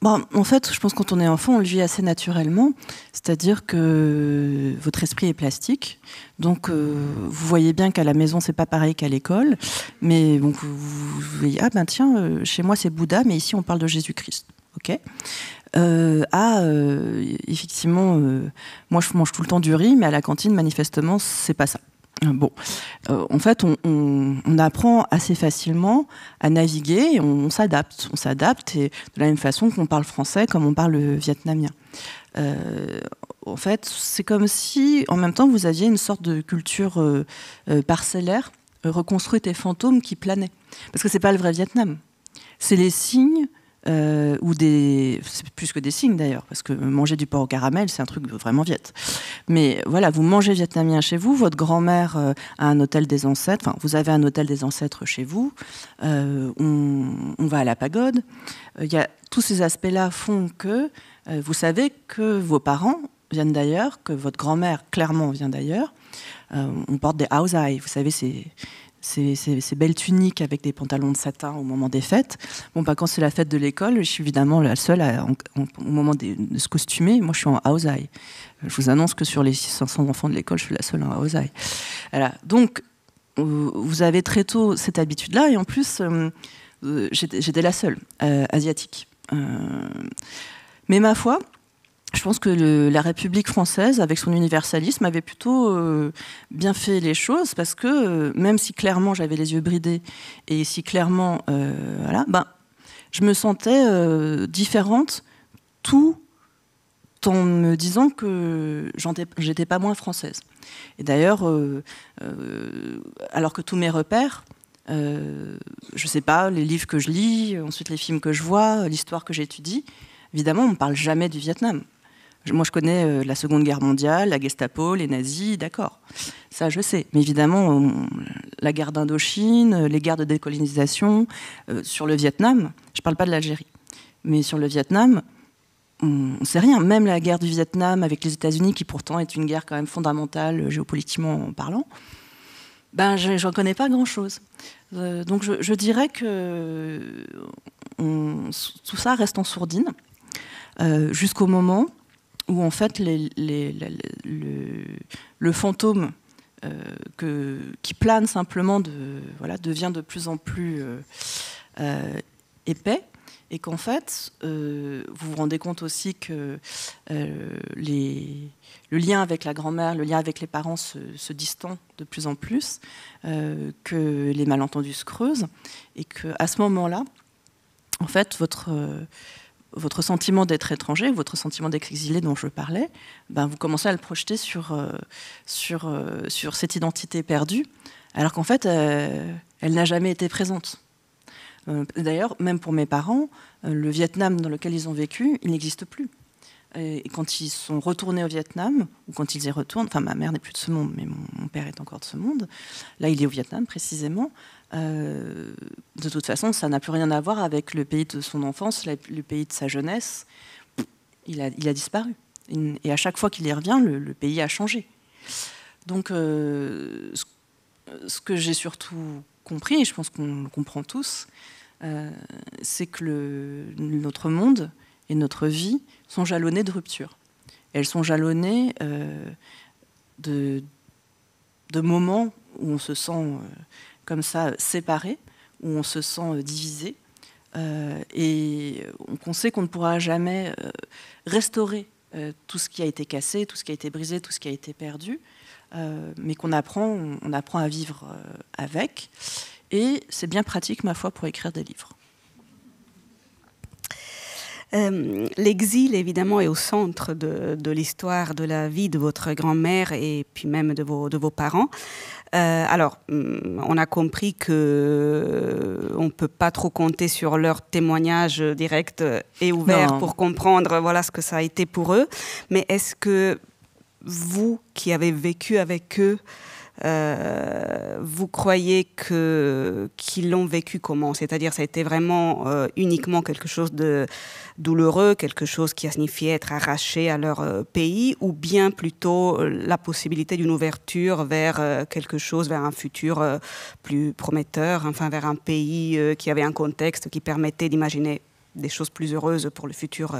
Bon, en fait, je pense que quand on est enfant, on le vit assez naturellement. C'est-à-dire que votre esprit est plastique. Donc, vous voyez bien qu'à la maison, c'est pas pareil qu'à l'école. Mais donc, vous voyez, ah ben tiens, chez moi, c'est Bouddha, mais ici, on parle de Jésus-Christ. OK ? Effectivement, moi, je mange tout le temps du riz, mais à la cantine, manifestement, c'est pas ça. Bon, en fait, on apprend assez facilement à naviguer et on s'adapte. On s'adapte et de la même façon qu'on parle français comme on parle vietnamien. En fait, c'est comme si, en même temps, vous aviez une sorte de culture parcellaire, reconstruite et fantôme qui planait. Parce que c'est pas le vrai Vietnam. C'est les signes c'est plus que des signes d'ailleurs, parce que manger du porc au caramel, c'est un truc vraiment viet. Mais voilà, vous mangez vietnamien chez vous, votre grand-mère a un hôtel des ancêtres, enfin, vous avez un hôtel des ancêtres chez vous, on va à la pagode. Tous ces aspects-là font que vous savez que vos parents viennent d'ailleurs, que votre grand-mère clairement vient d'ailleurs. On porte des hausai, vous savez, ces belles tuniques avec des pantalons de satin au moment des fêtes. Bon, quand c'est la fête de l'école, je suis évidemment la seule au moment de se costumer. Moi, je suis en hausai. Je vous annonce que sur les 500 enfants de l'école, je suis la seule en hausai. Voilà. Donc, vous avez très tôt cette habitude-là. Et en plus, j'étais la seule asiatique. Mais ma foi, je pense que la République française, avec son universalisme, avait plutôt bien fait les choses, parce que même si clairement j'avais les yeux bridés et si clairement, je me sentais différente, tout en me disant que j'étais pas moins française. Et d'ailleurs, alors que tous mes repères, je sais pas, les livres que je lis, ensuite les films que je vois, l'histoire que j'étudie, évidemment, on ne parle jamais du Vietnam. Moi, je connais la Seconde Guerre mondiale, la Gestapo, les nazis, d'accord. Ça, je sais. Mais évidemment, la guerre d'Indochine, les guerres de décolonisation, sur le Vietnam, je ne parle pas de l'Algérie, mais sur le Vietnam, on ne sait rien. Même la guerre du Vietnam avec les États-Unis, qui pourtant est une guerre quand même fondamentale, géopolitiquement parlant, j'en connais pas grand-chose. Donc, je dirais que tout ça reste en sourdine, jusqu'au moment où en fait le fantôme qui plane simplement devient de plus en plus épais, et qu'en fait vous vous rendez compte aussi que le lien avec la grand-mère, le lien avec les parents se distend de plus en plus, que les malentendus se creusent, et qu'à ce moment-là, en fait, votre sentiment d'être étranger, votre sentiment d'être exilé dont je parlais, vous commencez à le projeter sur cette identité perdue, alors qu'en fait, elle n'a jamais été présente. D'ailleurs, même pour mes parents, le Vietnam dans lequel ils ont vécu, il n'existe plus. Et quand ils sont retournés au Vietnam, ou quand ils y retournent, enfin ma mère n'est plus de ce monde, mais mon père est encore de ce monde, là il est au Vietnam précisément, de toute façon ça n'a plus rien à voir avec le pays de son enfance, le pays de sa jeunesse, il a disparu. Et à chaque fois qu'il y revient, le pays a changé. Donc ce que j'ai surtout compris, et je pense qu'on le comprend tous, c'est que notre monde et notre vie sont jalonnées de ruptures. Elles sont jalonnées de moments où on se sent comme ça séparé, où on se sent divisé, et qu'on sait qu'on ne pourra jamais restaurer tout ce qui a été cassé, tout ce qui a été brisé, tout ce qui a été perdu, mais on apprend à vivre avec. Et c'est bien pratique, ma foi, pour écrire des livres. L'exil, évidemment, est au centre de l'histoire, de la vie de votre grand-mère et puis même de vos parents. Alors, on a compris qu'on ne peut pas trop compter sur leur témoignage direct et ouvert pour comprendre voilà, ce que ça a été pour eux. Mais est-ce que vous, qui avez vécu avec eux, vous croyez qu'ils l'ont vécu comment? C'est-à-dire, ça a été vraiment uniquement quelque chose de douloureux, quelque chose qui a signifié être arraché à leur pays, ou bien plutôt la possibilité d'une ouverture vers quelque chose, vers un futur plus prometteur, enfin vers un pays qui avait un contexte qui permettait d'imaginer des choses plus heureuses pour le futur?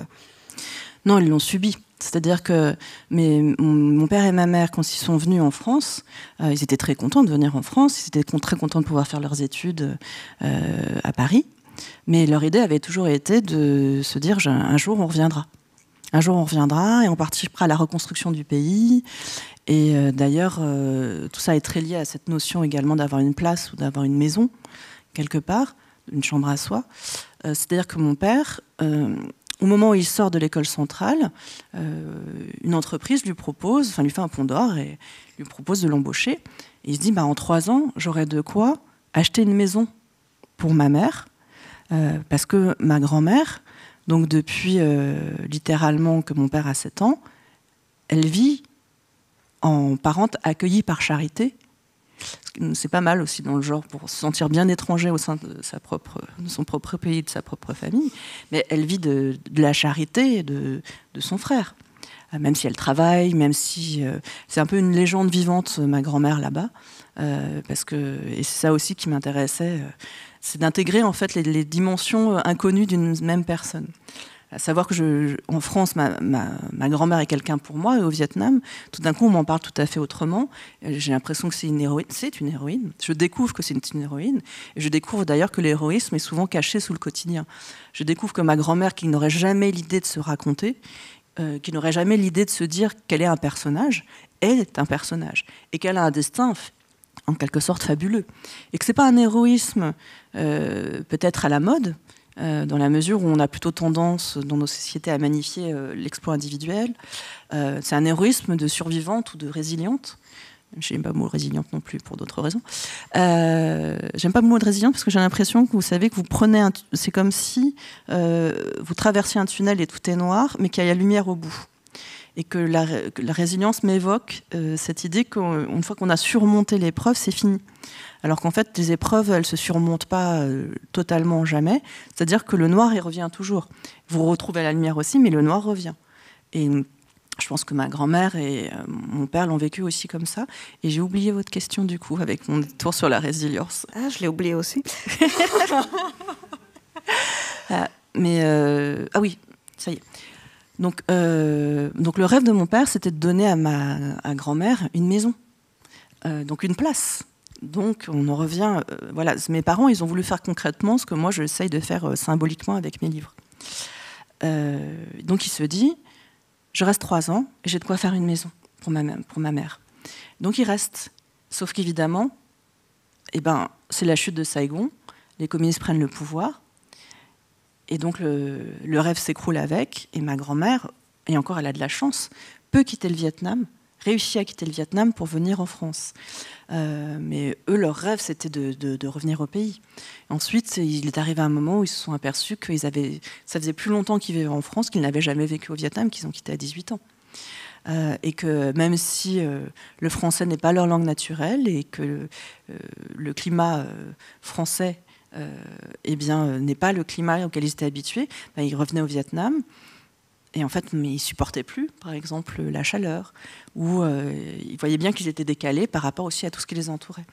Non, ils l'ont subi. C'est-à-dire que mon père et ma mère, quand ils sont venus en France, ils étaient très contents de venir en France, ils étaient très contents de pouvoir faire leurs études à Paris, mais leur idée avait toujours été de se dire un jour on reviendra. Un jour on reviendra et on participera à la reconstruction du pays. Et d'ailleurs, tout ça est très lié à cette notion également d'avoir une place ou d'avoir une maison, quelque part, une chambre à soi. C'est-à-dire que mon père... au moment où il sort de l'école centrale, une entreprise lui fait un pont d'or et lui propose de l'embaucher. Et il se dit, en 3 ans, j'aurai de quoi acheter une maison pour ma mère, parce que ma grand-mère, donc depuis littéralement que mon père a 7 ans, elle vit en parente accueillie par charité. C'est pas mal aussi dans le genre pour se sentir bien étranger au sein de son propre pays, de sa propre famille. Mais elle vit de la charité de son frère. Même si elle travaille, même si... c'est un peu une légende vivante, ma grand-mère, là-bas. Et c'est ça aussi qui m'intéressait, c'est d'intégrer en fait les dimensions inconnues d'une même personne. À savoir que en France, ma grand-mère est quelqu'un pour moi, et au Vietnam, tout d'un coup, on m'en parle tout à fait autrement. J'ai l'impression que c'est une héroïne. C'est une héroïne. Je découvre que c'est une héroïne. Et je découvre d'ailleurs que l'héroïsme est souvent caché sous le quotidien. Je découvre que ma grand-mère, qui n'aurait jamais l'idée de se raconter, qui n'aurait jamais l'idée de se dire qu'elle est un personnage, elle est un personnage. Et qu'elle a un destin en quelque sorte fabuleux. Et que ce n'est pas un héroïsme peut-être à la mode, dans la mesure où on a plutôt tendance dans nos sociétés à magnifier l'exploit individuel. C'est un héroïsme de survivante ou de résiliente. Je n'aime pas le mot résiliente non plus pour d'autres raisons. J'aime pas le mot de résiliente parce que j'ai l'impression que vous savez que vous prenez c'est comme si vous traversiez un tunnel et tout est noir, mais qu'il y a la lumière au bout. Et que la résilience m'évoque cette idée qu'une fois qu'on a surmonté l'épreuve, c'est fini. Alors qu'en fait, les épreuves, elles ne se surmontent pas totalement jamais. C'est-à-dire que le noir, il revient toujours. Vous retrouvez la lumière aussi, mais le noir revient. Et je pense que ma grand-mère et mon père l'ont vécu aussi comme ça. Et j'ai oublié votre question, du coup, avec mon tour sur la résilience. Ah, je l'ai oublié aussi. Ah oui, ça y est. Donc le rêve de mon père, c'était de donner à ma grand-mère une maison, donc une place. Donc on en revient, voilà, mes parents, ils ont voulu faire concrètement ce que moi j'essaye de faire symboliquement avec mes livres. Donc il se dit, je reste 3 ans et j'ai de quoi faire une maison pour ma mère. Donc il reste, sauf qu'évidemment, c'est la chute de Saigon, les communistes prennent le pouvoir, et donc le rêve s'écroule avec, et ma grand-mère, et encore elle a de la chance, peut quitter le Vietnam, réussi à quitter le Vietnam pour venir en France. Mais eux, leur rêve, c'était de revenir au pays. Ensuite, il est arrivé un moment où ils se sont aperçus que ça faisait plus longtemps qu'ils vivaient en France, qu'ils n'avaient jamais vécu au Vietnam, qu'ils ont quitté à 18 ans. Et que même si le français n'est pas leur langue naturelle et que le climat français n'est pas le climat auquel ils étaient habitués, ils revenaient au Vietnam. Et en fait, mais ils ne supportaient plus, par exemple, la chaleur, ou ils voyaient bien qu'ils étaient décalés par rapport aussi à tout ce qui les entourait.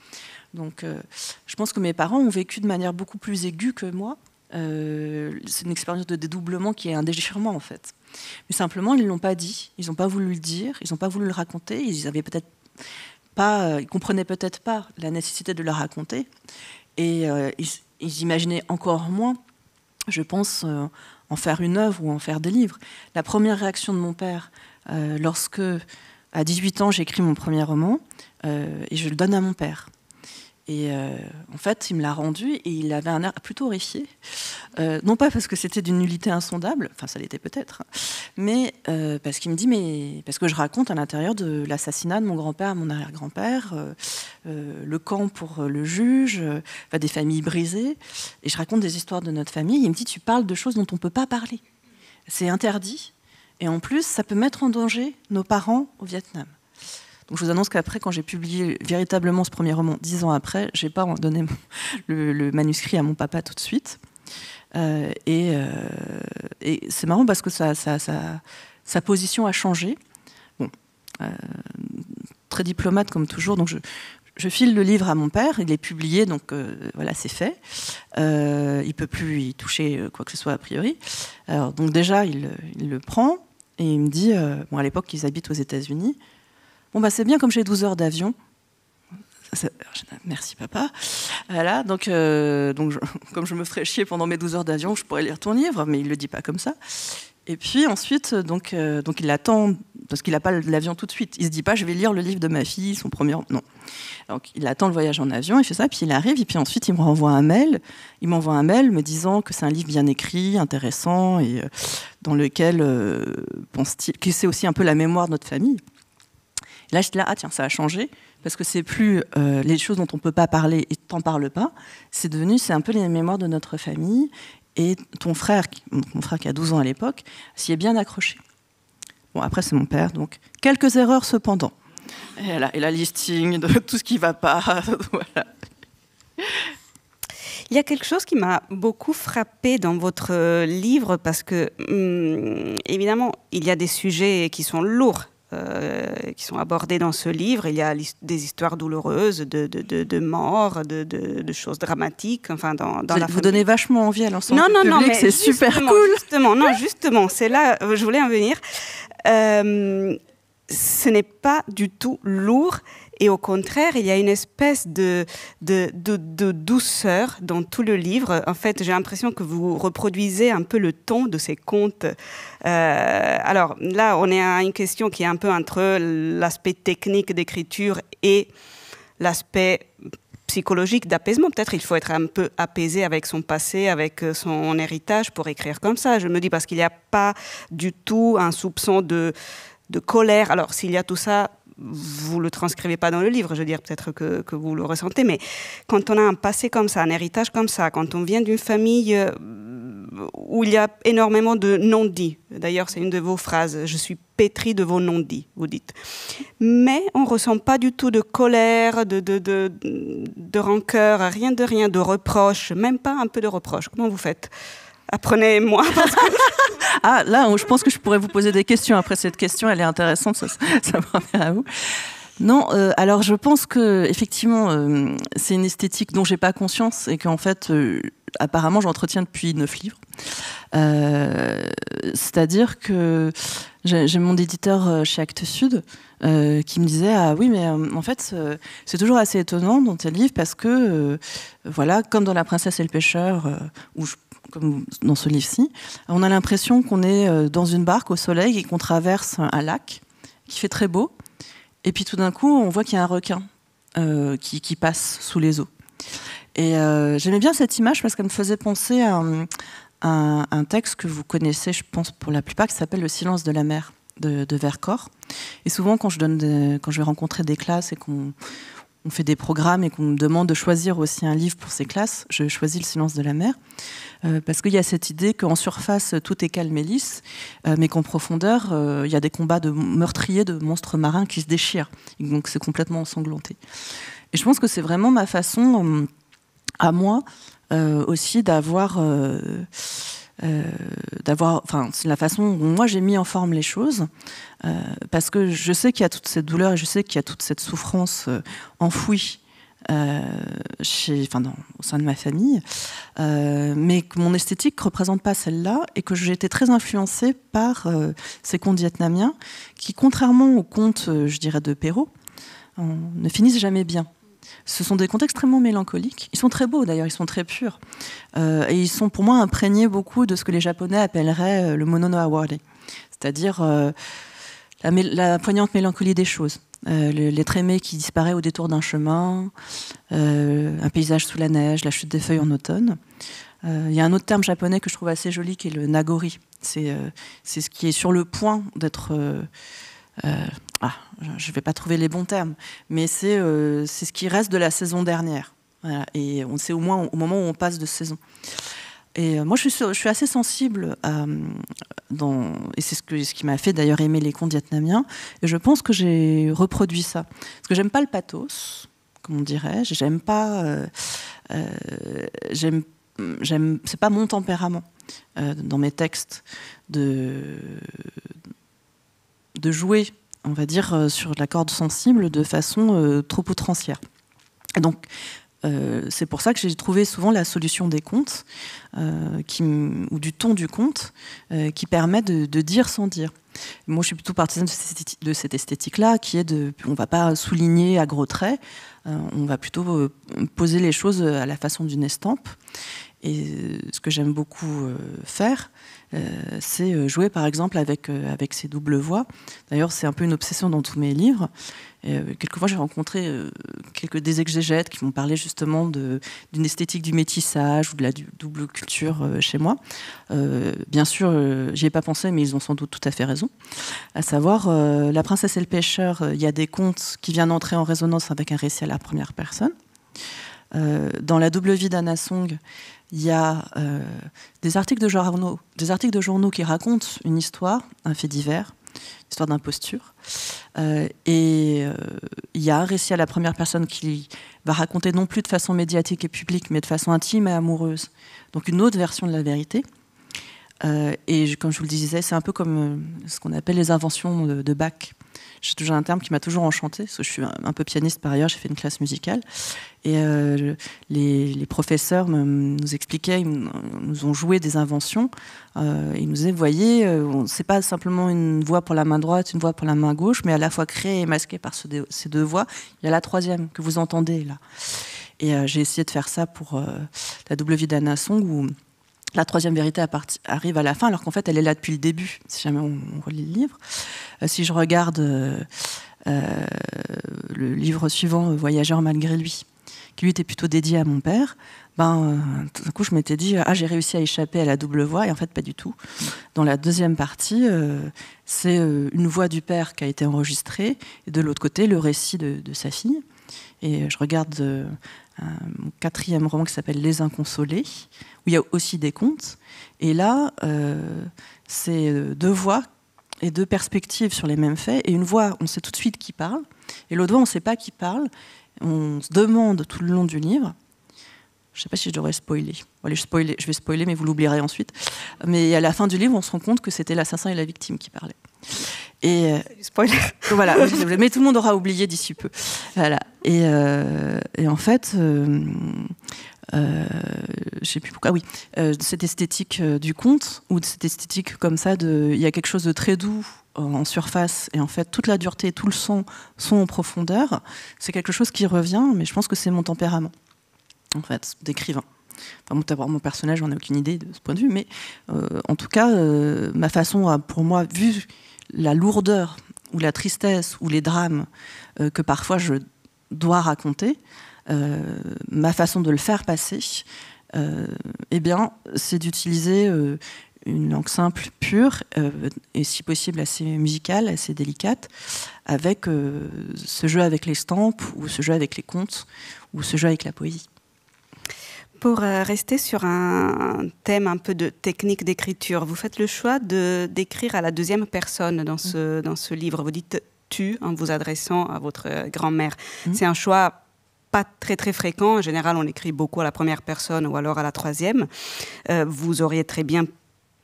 Donc, je pense que mes parents ont vécu de manière beaucoup plus aiguë que moi. C'est une expérience de dédoublement qui est un déchirement, en fait. Mais simplement, ils ne l'ont pas dit, ils n'ont pas voulu le dire, ils n'ont pas voulu le raconter, ils comprenaient peut-être pas la nécessité de le raconter, et ils imaginaient encore moins, je pense, en faire une œuvre ou en faire des livres. La première réaction de mon père, lorsque, à 18 ans, j'écris mon premier roman, et je le donne à mon père. Et en fait, il me l'a rendu et il avait un air plutôt horrifié. Non pas parce que c'était d'une nullité insondable, enfin ça l'était peut-être, mais parce qu'il me dit, parce que je raconte à l'intérieur de l'assassinat de mon grand-père, mon arrière-grand-père, le camp pour le juge, des familles brisées, et je raconte des histoires de notre famille. Il me dit, tu parles de choses dont on ne peut pas parler. C'est interdit, et en plus, ça peut mettre en danger nos parents au Vietnam. Donc je vous annonce qu'après, quand j'ai publié véritablement ce premier roman, 10 ans après, je n'ai pas donné le manuscrit à mon papa tout de suite. Et c'est marrant parce que sa position a changé. Bon, très diplomate comme toujours. Donc je file le livre à mon père, il est publié, donc voilà, c'est fait. Il ne peut plus y toucher quoi que ce soit a priori. Alors, donc déjà, il le prend et il me dit, à l'époque, ils habitent aux États-Unis. Bon, c'est bien comme j'ai 12 heures d'avion. Merci papa. Voilà, donc comme je me ferais chier pendant mes 12 heures d'avion, je pourrais lire ton livre, mais il ne le dit pas comme ça. Et puis ensuite, donc il attend, parce qu'il n'a pas l'avion tout de suite. Il ne se dit pas, je vais lire le livre de ma fille, son premier... Non. Donc il attend le voyage en avion, il fait ça, puis il arrive, et puis ensuite il me renvoie un mail. Il m'envoie un mail me disant que c'est un livre bien écrit, intéressant, et dans lequel, que c'est aussi un peu la mémoire de notre famille. Là, j'étais là, tiens, ça a changé, parce que c'est plus les choses dont on ne peut pas parler et t'en parles pas, c'est un peu les mémoires de notre famille, et mon frère qui a 12 ans à l'époque, s'y est bien accroché. Bon, après, c'est mon père, donc quelques erreurs cependant. Et la listing de tout ce qui ne va pas, voilà. Il y a quelque chose qui m'a beaucoup frappée dans votre livre, parce que, évidemment, il y a des sujets qui sont lourds, qui sont abordés dans ce livre. Il y a des histoires douloureuses, de morts, de choses dramatiques. Enfin, dans la vous donnez vachement envie à l'ensemble du public, mais c'est super cool. Justement, c'est là, je voulais en venir. Ce n'est pas du tout lourd. Et au contraire, il y a une espèce de douceur dans tout le livre. En fait, j'ai l'impression que vous reproduisez un peu le ton de ces contes. Alors là, on est à une question qui est un peu entre l'aspect technique d'écriture et l'aspect psychologique d'apaisement. Peut-être il faut être un peu apaisé avec son passé, avec son héritage pour écrire comme ça. Je me dis parce qu'il n'y a pas du tout un soupçon de colère. Alors s'il y a tout ça, vous ne le transcrivez pas dans le livre, je veux dire, peut-être que vous le ressentez, mais quand on a un passé comme ça, un héritage comme ça, quand on vient d'une famille où il y a énormément de non-dits, d'ailleurs c'est une de vos phrases, je suis pétrie de vos non-dits, vous dites, mais on ne ressent pas du tout de colère, de rancœur, rien, de reproche, même pas un peu de reproche. Comment vous faites ? Apprenez-moi. Ah, là, je pense que je pourrais vous poser des questions. Après cette question, elle est intéressante, ça me revient à vous. Non, alors je pense que effectivement, c'est une esthétique dont j'ai pas conscience et qu'en fait, apparemment, j'entretiens depuis 9 livres. C'est-à-dire que j'ai mon éditeur chez Actes Sud qui me disait ah oui, mais en fait, c'est toujours assez étonnant dans tes livres parce que voilà, comme dans La Princesse et le Pêcheur, comme dans ce livre-ci, on a l'impression qu'on est dans une barque au soleil et qu'on traverse un lac qui fait très beau. Et puis tout d'un coup, on voit qu'il y a un requin qui passe sous les eaux. Et j'aimais bien cette image parce qu'elle me faisait penser à un texte que vous connaissez, je pense, pour la plupart, qui s'appelle « Le silence de la mer » de Vercors. Et souvent, quand je vais rencontrer des classes et qu'on fait des programmes et qu'on me demande de choisir aussi un livre pour ces classes, je choisis Le silence de la mer, parce qu'il y a cette idée qu'en surface, tout est calme et lisse, mais qu'en profondeur, il y a des combats de meurtriers, de monstres marins qui se déchirent. Et donc c'est complètement ensanglanté. Et je pense que c'est vraiment ma façon, à moi, aussi d'avoir... c'est la façon dont moi j'ai mis en forme les choses, parce que je sais qu'il y a toute cette douleur et je sais qu'il y a toute cette souffrance enfouie au sein de ma famille, mais que mon esthétique ne représente pas celle-là et que j'ai été très influencée par ces contes vietnamiens qui, contrairement aux contes, je dirais, de Perrault, ne finissent jamais bien. Ce sont des contes extrêmement mélancoliques. Ils sont très beaux d'ailleurs, ils sont très purs. Et ils sont pour moi imprégnés beaucoup de ce que les Japonais appelleraient le mono no aware, c'est-à-dire la poignante mélancolie des choses. L'être aimé qui disparaît au détour d'un chemin, un paysage sous la neige, la chute des feuilles en automne. Il y a un autre terme japonais que je trouve assez joli qui est le nagori. C'est ce qui est sur le point d'être... je ne vais pas trouver les bons termes, mais c'est ce qui reste de la saison dernière. Voilà. Et on sait au moins au moment où on passe de saison. Et moi, je suis assez sensible et c'est ce qui m'a fait d'ailleurs aimer les contes vietnamiens. Et je pense que j'ai reproduit ça. Parce que j'aime pas le pathos, comme on dirait. J'aime pas... c'est pas mon tempérament dans mes textes de jouer, on va dire, sur la corde sensible de façon trop outrancière. Et donc, c'est pour ça que j'ai trouvé souvent la solution des contes, ou du ton du conte, qui permet de dire sans dire. Moi, je suis plutôt partisane de cette esthétique-là, qui est on ne va pas souligner à gros traits, on va plutôt poser les choses à la façon d'une estampe. Et ce que j'aime beaucoup faire, c'est jouer par exemple avec ces doubles voix. D'ailleurs, c'est un peu une obsession dans tous mes livres. Quelquefois, j'ai rencontré quelques exégètes qui m'ont parlé justement d'une esthétique du métissage ou de la double culture chez moi. Bien sûr, j'y ai pas pensé, mais ils ont sans doute tout à fait raison. À savoir, La princesse et le pêcheur, il y a des contes qui viennent entrer en résonance avec un récit à la première personne. Dans La double vie d'Anna Song, il y a des articles de journaux qui racontent une histoire, un fait divers, une histoire d'imposture. Et il y a un récit à la première personne qui va raconter non plus de façon médiatique et publique, mais de façon intime et amoureuse. Donc une autre version de la vérité. Et comme je vous le disais, c'est un peu comme ce qu'on appelle les inventions de Bach. J'ai toujours un terme qui m'a toujours enchantée, parce que je suis un peu pianiste par ailleurs, j'ai fait une classe musicale. Et les professeurs nous expliquaient, ils nous ont joué des inventions. Ils nous disaient, vous voyez, c'est pas simplement une voix pour la main droite, une voix pour la main gauche, mais à la fois créée et masquée par ces deux voix. Il y a la troisième que vous entendez là. Et j'ai essayé de faire ça pour La double vie d'Anna Song, où la troisième vérité arrive à la fin, alors qu'en fait, elle est là depuis le début, si jamais on relit le livre. Si je regarde le livre suivant, Voyageur malgré lui, qui lui était plutôt dédié à mon père, tout d'un coup, je m'étais dit, j'ai réussi à échapper à la double voix, et en fait, pas du tout. Dans la deuxième partie, c'est une voix du père qui a été enregistrée, et de l'autre côté, le récit de sa fille. Et je regarde mon quatrième roman qui s'appelle Les Inconsolés, où il y a aussi des contes. Et là, c'est deux voix et deux perspectives sur les mêmes faits. Et une voix, on sait tout de suite qui parle, et l'autre voix, on ne sait pas qui parle. On se demande tout le long du livre. Je ne sais pas si je devrais spoiler. Allez, je vais spoiler, mais vous l'oublierez ensuite. Mais à la fin du livre, on se rend compte que c'était l'assassin et la victime qui parlaient. Et spoiler. Voilà, mais tout le monde aura oublié d'ici peu. Voilà. Et en fait, je sais plus pourquoi. Oui, cette esthétique du conte, ou de cette esthétique comme ça, il y a quelque chose de très doux en surface, et en fait toute la dureté, tout le sang sont en profondeur. C'est quelque chose qui revient, mais je pense que c'est mon tempérament, en fait, d'écrivain. Enfin, mon personnage, j'en ai aucune idée de ce point de vue, mais en tout cas, ma façon, pour moi, vu la lourdeur ou la tristesse ou les drames que parfois je dois raconter, ma façon de le faire passer, eh bien, c'est d'utiliser une langue simple, pure, et si possible assez musicale, assez délicate, avec ce jeu avec les stampes, ou ce jeu avec les contes, ou ce jeu avec la poésie. Pour rester sur un thème un peu de technique d'écriture, vous faites le choix d'écrire à la deuxième personne dans ce livre. Vous dites « tu » en vous adressant à votre grand-mère. C'est un choix pas très très fréquent. En général, on écrit beaucoup à la première personne ou alors à la troisième. Vous auriez très bien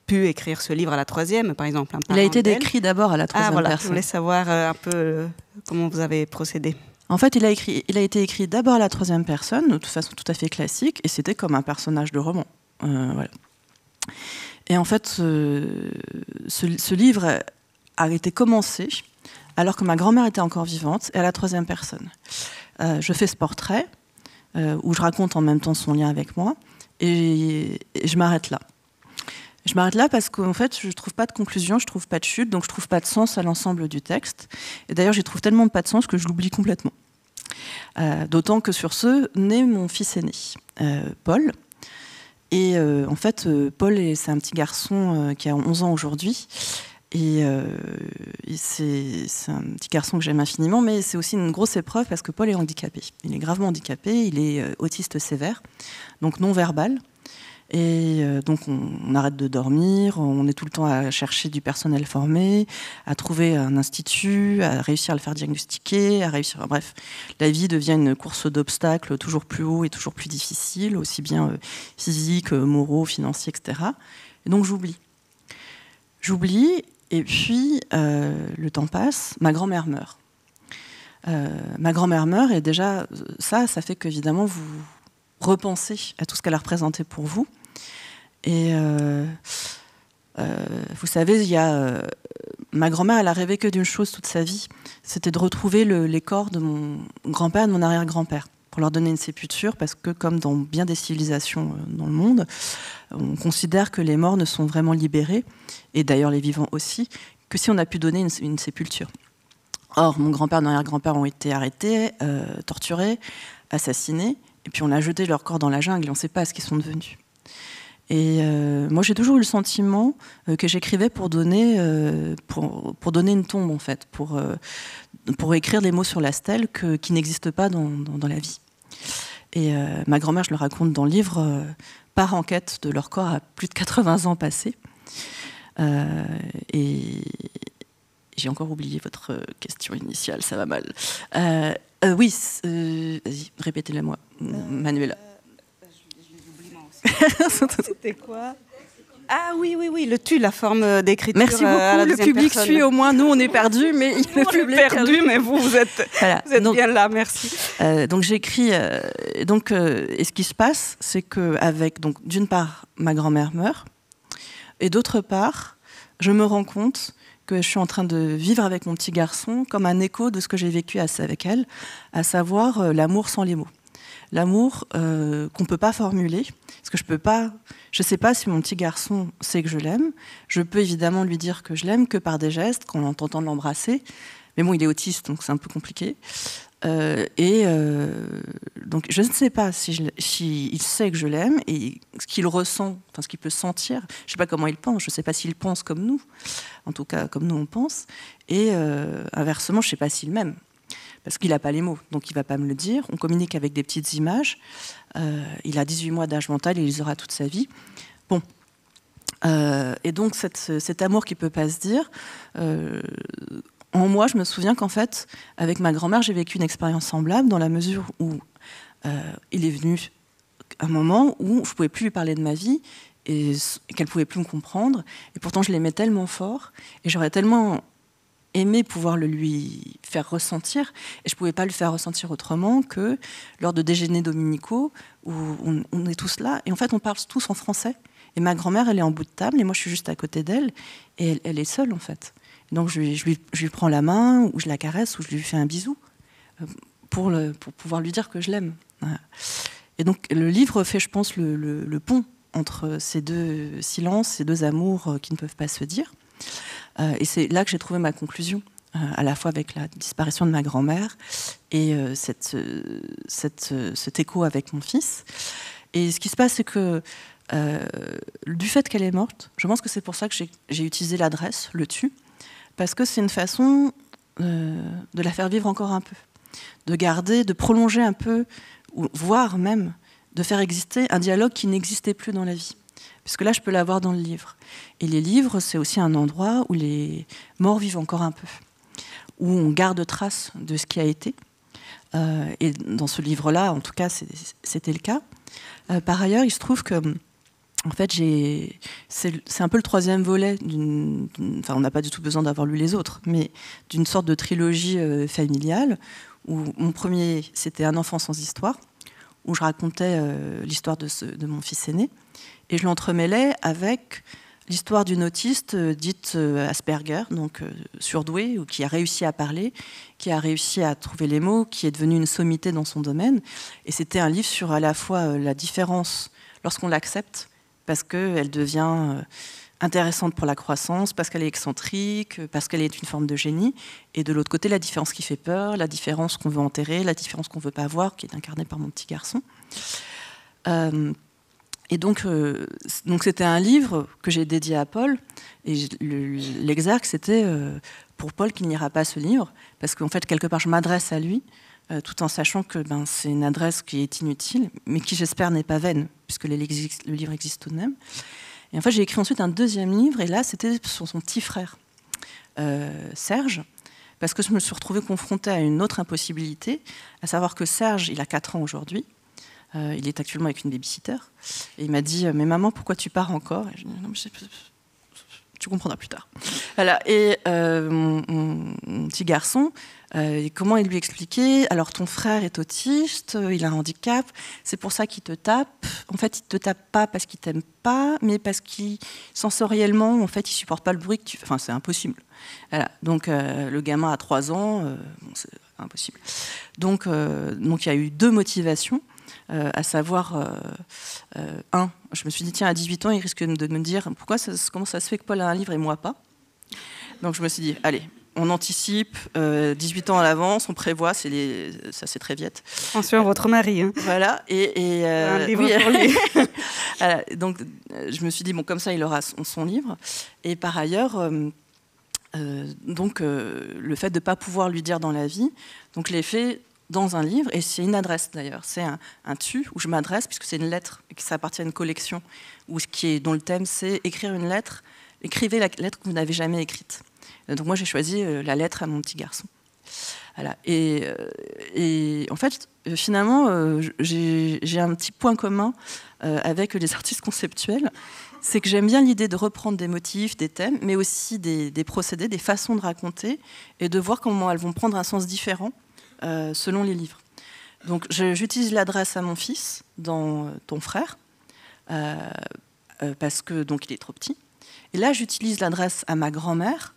pu écrire ce livre à la troisième, par exemple. Il a été décrit d'abord à la troisième personne. Je voulais savoir un peu comment vous avez procédé. En fait, il a été écrit d'abord à la troisième personne, de toute façon tout à fait classique, et c'était comme un personnage de roman. Voilà. Et en fait, ce livre a été commencé alors que ma grand-mère était encore vivante, et à la troisième personne. Je fais ce portrait, où je raconte en même temps son lien avec moi, et je m'arrête là. Je m'arrête là parce qu'en fait, je ne trouve pas de conclusion, je ne trouve pas de chute, donc je ne trouve pas de sens à l'ensemble du texte. Et d'ailleurs, j'y trouve tellement pas de sens que je l'oublie complètement. D'autant que sur ce, naît mon fils aîné, Paul. Et en fait, Paul, c'est un petit garçon qui a 11 ans aujourd'hui. Et c'est un petit garçon que j'aime infiniment, mais c'est aussi une grosse épreuve parce que Paul est handicapé. Il est gravement handicapé, il est autiste sévère, donc non-verbal. Et donc on arrête de dormir, on est tout le temps à chercher du personnel formé, à trouver un institut, à réussir à le faire diagnostiquer, à réussir... Enfin, bref, la vie devient une course d'obstacles toujours plus haut et toujours plus difficile, aussi bien physique, moraux, financiers, etc. Et donc j'oublie. Et puis le temps passe, ma grand-mère meurt. Ma grand-mère meurt et déjà ça fait qu'évidemment vous repensez à tout ce qu'elle a représenté pour vous. Et vous savez, ma grand-mère, elle a rêvé que d'une chose toute sa vie, c'était de retrouver les corps de mon grand-père et de mon arrière-grand-père, pour leur donner une sépulture, parce que comme dans bien des civilisations dans le monde, on considère que les morts ne sont vraiment libérés, et d'ailleurs les vivants aussi, que si on a pu donner une sépulture. Or, mon grand-père et mon arrière-grand-père ont été arrêtés, torturés, assassinés, et puis on a jeté leur corps dans la jungle et on ne sait pas ce qu'ils sont devenus. Et moi, j'ai toujours eu le sentiment que j'écrivais pour donner une tombe, en fait, pour écrire des mots sur la stèle qui n'existent pas dans la vie. Et ma grand-mère, je le raconte dans le livre, part en quête de leur corps à plus de 80 ans passés. Et j'ai encore oublié votre question initiale, ça va mal. Oui, vas-y, répétez-la moi, Manuela. Je les oublie moi aussi. C'était quoi? Ah oui, le tu, la forme d'écriture. Merci beaucoup, à la le public personne. suit au moins. Nous, on est perdus, mais le public est perdu, mais vous êtes, voilà. vous êtes bien là, merci. Donc j'écris. Et ce qui se passe, c'est qu'avec, d'une part, ma grand-mère meurt, et d'autre part, je me rends compte que je suis en train de vivre avec mon petit garçon comme un écho de ce que j'ai vécu avec elle, à savoir l'amour sans les mots. L'amour qu'on ne peut pas formuler, parce que je ne sais pas si mon petit garçon sait que je l'aime. Je peux évidemment lui dire que je l'aime que par des gestes, qu'en tentant de l'embrasser. Mais bon, il est autiste, donc c'est un peu compliqué. Donc je ne sais pas si il sait que je l'aime et ce qu'il ressent, enfin ce qu'il peut sentir. Je ne sais pas comment il pense, je ne sais pas s'il pense comme nous, en tout cas comme nous on pense. Et inversement, je ne sais pas s'il m'aime, parce qu'il n'a pas les mots, donc il ne va pas me le dire. On communique avec des petites images. Il a 18 mois d'âge mental et il les aura toute sa vie. Bon. Et donc cet amour qui ne peut pas se dire... En moi, je me souviens qu'en fait, avec ma grand-mère, j'ai vécu une expérience semblable dans la mesure où il est venu un moment où je ne pouvais plus lui parler de ma vie et qu'elle ne pouvait plus me comprendre. Et pourtant, je l'aimais tellement fort et j'aurais tellement aimé pouvoir le lui faire ressentir. Et je ne pouvais pas le faire ressentir autrement que lors de déjeuners dominicaux où on est tous là. Et en fait, on parle tous en français. Et ma grand-mère, elle est en bout de table et moi, je suis juste à côté d'elle. Et elle est seule, en fait. Donc je lui prends la main, ou je la caresse, ou je lui fais un bisou, pour pouvoir lui dire que je l'aime. Voilà. Et donc le livre fait, je pense, le pont entre ces deux silences, ces deux amours qui ne peuvent pas se dire. Et c'est là que j'ai trouvé ma conclusion, à la fois avec la disparition de ma grand-mère et cet écho avec mon fils. Et ce qui se passe, c'est que Du fait qu'elle est morte, je pense que c'est pour ça que j'ai utilisé l'adresse, le tu, parce que c'est une façon de la faire vivre encore un peu, de garder, de prolonger un peu, ou voire même de faire exister un dialogue qui n'existait plus dans la vie. Puisque là, je peux l'avoir dans le livre. Et les livres, c'est aussi un endroit où les morts vivent encore un peu, où on garde trace de ce qui a été. Et dans ce livre-là, en tout cas, c'était le cas. Par ailleurs, il se trouve que, en fait, c'est un peu le troisième volet enfin, on n'a pas du tout besoin d'avoir lu les autres, mais d'une sorte de trilogie familiale, où mon premier, c'était Un enfant sans histoire, où je racontais l'histoire de mon fils aîné, et je l'entremêlais avec l'histoire d'une autiste dite Asperger, donc surdouée, ou qui a réussi à parler, qui a réussi à trouver les mots, qui est devenue une sommité dans son domaine. Et c'était un livre sur à la fois la différence lorsqu'on l'accepte, parce qu'elle devient intéressante pour la croissance, parce qu'elle est excentrique, parce qu'elle est une forme de génie, et de l'autre côté, la différence qui fait peur, la différence qu'on veut enterrer, la différence qu'on ne veut pas voir, qui est incarnée par mon petit garçon. Et donc c'était un livre que j'ai dédié à Paul, et l'exergue, c'était pour Paul qu'il n'ira pas ce livre, parce qu'en fait, quelque part, je m'adresse à lui, tout en sachant que c'est une adresse qui est inutile, mais qui, j'espère, n'est pas vaine, puisque le livre existe tout de même. Et en fait, j'ai écrit ensuite un deuxième livre, et là, c'était sur son petit frère, Serge, parce que je me suis retrouvée confrontée à une autre impossibilité, à savoir que Serge, il a 4 ans aujourd'hui, il est actuellement avec une babysitter, et il m'a dit « Mais maman, pourquoi tu pars encore ?» Et je dis « Non, mais tu comprendras plus tard. » Voilà. Et mon petit garçon, comment il lui expliquait « Alors, ton frère est autiste, il a un handicap, c'est pour ça qu'il te tape. En fait, il ne te tape pas parce qu'il ne t'aime pas, mais parce qu'il, sensoriellement, en fait, il ne supporte pas le bruit que tu fais. Enfin, c'est impossible. » Voilà. Donc, le gamin a 3 ans, c'est impossible. Donc, il y a eu 2 motivations. À savoir, je me suis dit, tiens, à 18 ans, il risque de me dire, comment ça se fait que Paul a un livre et moi pas? Donc je me suis dit, allez, on anticipe, 18 ans à l'avance, on prévoit, ça c'est très vite. Attention à votre mari. Hein. Voilà, un livre pour lui. Voilà, donc je me suis dit, bon, comme ça, il aura son livre. Et par ailleurs, le fait de ne pas pouvoir lui dire dans la vie, donc je l'ai fait dans un livre, et c'est une adresse d'ailleurs, c'est un tu où je m'adresse, puisque c'est une lettre, et que ça appartient à une collection, dont le thème c'est écrire une lettre, écrivez la lettre que vous n'avez jamais écrite. Donc moi j'ai choisi la lettre à mon petit garçon. Voilà. Et en fait, finalement, j'ai un petit point commun avec les artistes conceptuels, c'est que j'aime bien l'idée de reprendre des motifs, des thèmes, mais aussi des procédés, des façons de raconter, et de voir comment elles vont prendre un sens différent selon les livres. Donc j'utilise l'adresse à mon fils dans Ton frère, parce que donc il est trop petit. Et là, j'utilise l'adresse à ma grand-mère,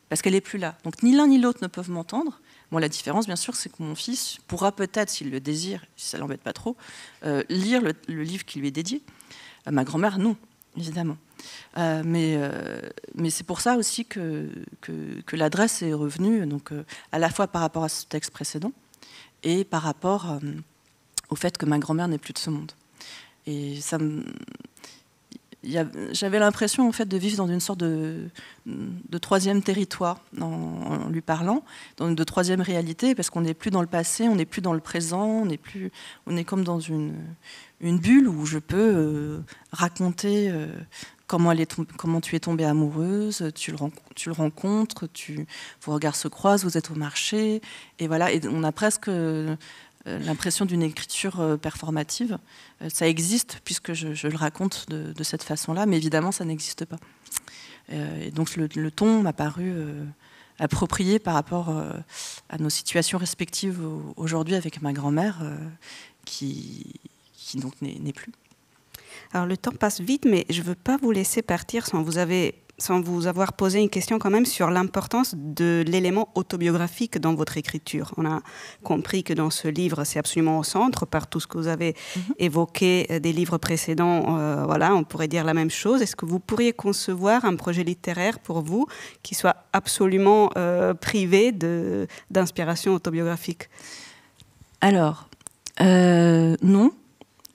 parce qu'elle n'est plus là. Donc ni l'un ni l'autre ne peuvent m'entendre. Bon, la différence, bien sûr, c'est que mon fils pourra peut-être, s'il le désire, si ça ne l'embête pas trop, lire le livre qui lui est dédié. Ma grand-mère, non, évidemment. Mais c'est pour ça aussi que l'adresse est revenue, donc, à la fois par rapport à ce texte précédent et par rapport au fait que ma grand-mère n'est plus de ce monde. Et j'avais l'impression en fait, de vivre dans une sorte de troisième territoire en lui parlant, de troisième réalité, parce qu'on n'est plus dans le passé, on n'est plus dans le présent, on est comme dans une bulle où je peux raconter comment tu es tombée amoureuse, tu le rencontres, vos regards se croisent, vous êtes au marché, et voilà, et on a presque l'impression d'une écriture performative. Ça existe puisque je le raconte de cette façon-là, mais évidemment ça n'existe pas. Et donc le ton m'a paru approprié par rapport à nos situations respectives aujourd'hui avec ma grand-mère qui donc n'est plus. Alors le temps passe vite, mais je ne veux pas vous laisser partir sans vous avoir posé une question quand même sur l'importance de l'élément autobiographique dans votre écriture. On a compris que dans ce livre, c'est absolument au centre, par tout ce que vous avez évoqué des livres précédents. Voilà, on pourrait dire la même chose. Est-ce que vous pourriez concevoir un projet littéraire pour vous qui soit absolument privé d'inspiration autobiographique? Alors, non.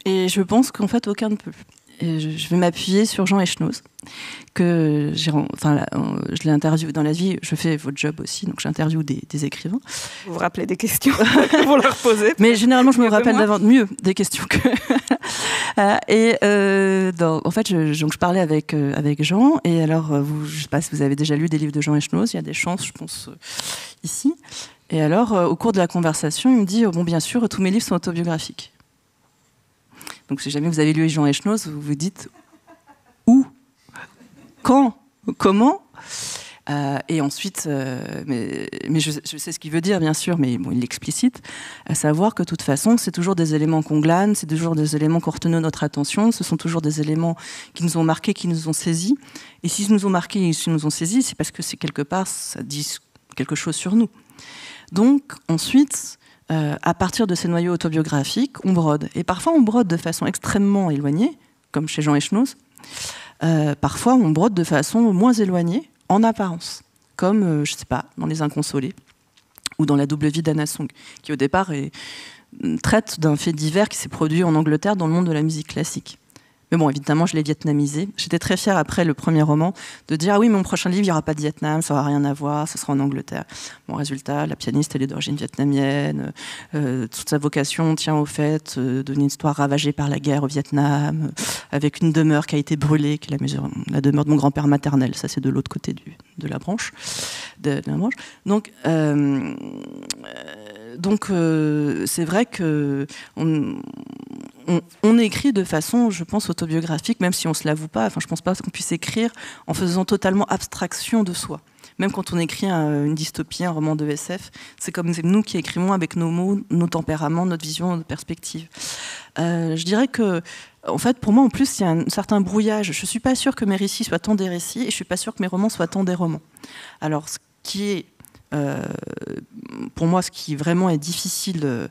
Et je pense qu'en fait, aucun ne peut. Et je vais m'appuyer sur Jean Echenoz, que je l'ai interviewé dans la vie. Je fais votre job aussi, donc j'interviewe des écrivains. Vous vous rappelez des questions pour leur poser? Mais généralement, je me rappelle mieux des questions que... En fait, je parlais avec Jean, et alors, je ne sais pas si vous avez déjà lu des livres de Jean Echenoz, il y a des chances, je pense, ici. Et alors, au cours de la conversation, il me dit, bon, bien sûr, tous mes livres sont autobiographiques. Donc, si jamais vous avez lu Jean Echenoz, vous vous dites où, quand, comment. Et ensuite, mais je sais ce qu'il veut dire, bien sûr, mais bon, il l'explicite, à savoir que de toute façon, c'est toujours des éléments qu'on glane, c'est toujours des éléments qui ont retenu notre attention, ce sont toujours des éléments qui nous ont marqués, qui nous ont saisis. Et s'ils nous ont marqués et s'ils nous ont saisis, c'est parce que c'est quelque part, ça dit quelque chose sur nous. Donc, ensuite, à partir de ces noyaux autobiographiques, on brode. Et parfois, on brode de façon extrêmement éloignée, comme chez Jean Echenoz. Parfois, on brode de façon moins éloignée, en apparence, comme, je ne sais pas, dans Les Inconsolés, ou dans La double vie d'Anna Song, qui au départ traite d'un fait divers qui s'est produit en Angleterre dans le monde de la musique classique. Mais bon, évidemment, je l'ai vietnamisé. J'étais très fière, après le premier roman, de dire « Ah oui, mon prochain livre, il n'y aura pas de Vietnam, ça n'aura rien à voir, ce sera en Angleterre. » Bon, résultat, la pianiste, elle est d'origine vietnamienne. Toute sa vocation tient au fait d'une histoire ravagée par la guerre au Vietnam, avec une demeure qui a été brûlée, qui est la demeure de mon grand-père maternel. Ça, c'est de l'autre côté de la branche. Donc, c'est vrai que... On écrit de façon, je pense, autobiographique, même si on ne se l'avoue pas. Enfin, je ne pense pas qu'on puisse écrire en faisant totalement abstraction de soi. Même quand on écrit une dystopie, un roman de SF, c'est comme nous qui écrivons avec nos mots, nos tempéraments, notre vision, notre perspective. Je dirais que, en fait, pour moi, en plus, il y a un certain brouillage. Je ne suis pas sûre que mes récits soient tant des récits, et je ne suis pas sûre que mes romans soient tant des romans. Alors, ce qui est, pour moi, ce qui vraiment est difficile...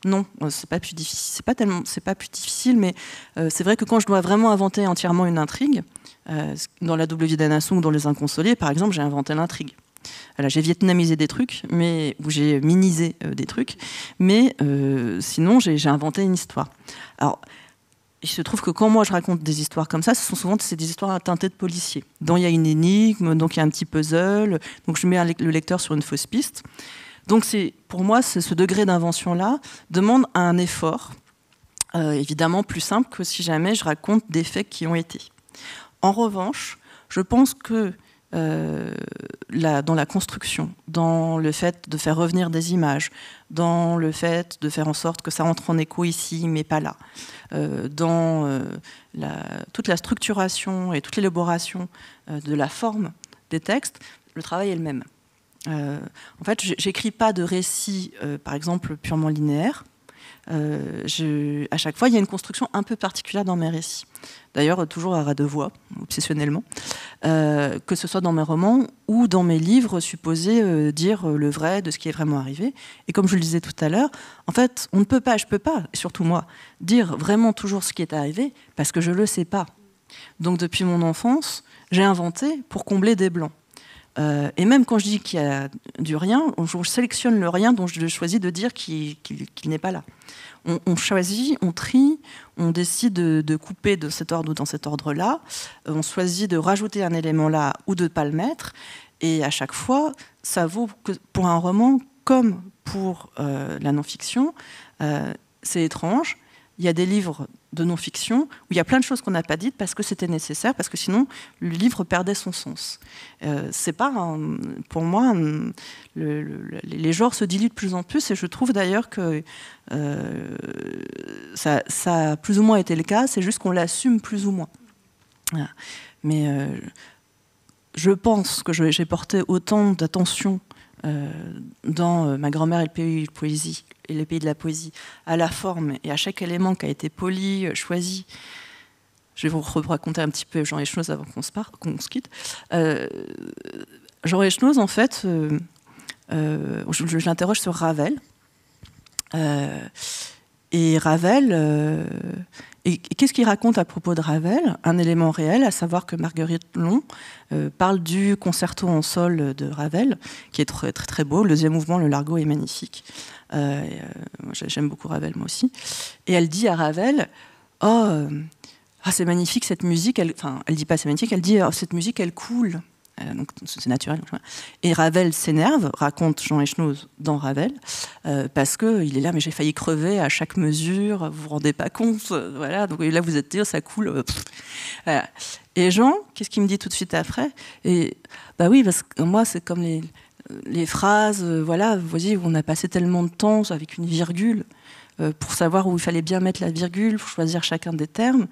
non, c'est pas plus difficile. C'est pas plus difficile, mais c'est vrai que quand je dois vraiment inventer entièrement une intrigue, dans La double vie d'Anna Song ou dans Les Inconsolés, par exemple, j'ai inventé l'intrigue. J'ai vietnamisé des trucs, ou j'ai minisé des trucs, mais sinon j'ai inventé une histoire. Alors, il se trouve que quand moi je raconte des histoires comme ça, ce sont souvent des histoires teintées de policiers. Donc il y a une énigme, donc il y a un petit puzzle, donc je mets le lecteur sur une fausse piste. Donc pour moi, ce degré d'invention-là demande un effort, évidemment plus simple que si jamais je raconte des faits qui ont été. En revanche, je pense que dans la construction, dans le fait de faire revenir des images, dans le fait de faire en sorte que ça entre en écho ici, mais pas là, dans toute la structuration et toute l'élaboration de la forme des textes, le travail est le même. En fait, j'écris pas de récits, par exemple, purement linéaires. À chaque fois, il y a une construction un peu particulière dans mes récits. D'ailleurs, toujours à ras de voix, obsessionnellement, que ce soit dans mes romans ou dans mes livres supposés dire le vrai de ce qui est vraiment arrivé. Et comme je le disais tout à l'heure, en fait, je peux pas, et surtout moi, dire vraiment toujours ce qui est arrivé parce que je le sais pas. Donc, depuis mon enfance, j'ai inventé pour combler des blancs. Et même quand je dis qu'il y a du rien, je sélectionne le rien dont je choisis de dire qu'il n'est pas là. On choisit, on trie, on décide de couper de cet ordre ou dans cet ordre-là, on choisit de rajouter un élément là ou de ne pas le mettre, et à chaque fois, ça vaut que pour un roman comme pour la non-fiction. C'est étrange. Il y a des livres de non-fiction où il y a plein de choses qu'on n'a pas dites parce que c'était nécessaire, parce que sinon le livre perdait son sens. C'est pas pour moi, les genres se diluent de plus en plus, et je trouve d'ailleurs que ça a plus ou moins été le cas, c'est juste qu'on l'assume plus ou moins. Voilà. Mais je pense que j'ai porté autant d'attention dans Ma grand-mère et le pays de poésie, et le pays de la poésie, à la forme et à chaque élément qui a été poli, choisi. Je vais vous raconter un petit peu Jean Echenoz avant qu'on se quitte. Jean Echenoz, en fait, je l'interroge sur Ravel. Et Ravel, et qu'est-ce qu'il raconte à propos de Ravel? Un élément réel, à savoir que Marguerite Long parle du concerto en sol de Ravel, qui est très, très, très beau. Le deuxième mouvement, le largo, est magnifique. J'aime beaucoup Ravel, moi aussi. Et elle dit à Ravel, c'est magnifique cette musique. Elle dit pas c'est magnifique, elle dit cette musique elle coule. Donc c'est naturel. Et Ravel s'énerve, raconte Jean Echenoz dans Ravel, parce qu'il est là, mais j'ai failli crever à chaque mesure, vous vous rendez pas compte, voilà. Donc là vous êtes dit, ça coule. Voilà. Et Jean, qu'est-ce qu'il me dit tout de suite après? Et bah oui, parce que moi c'est comme les phrases, voilà, vous voyez, où on a passé tellement de temps avec une virgule pour savoir où il fallait bien mettre la virgule, pour choisir chacun des termes.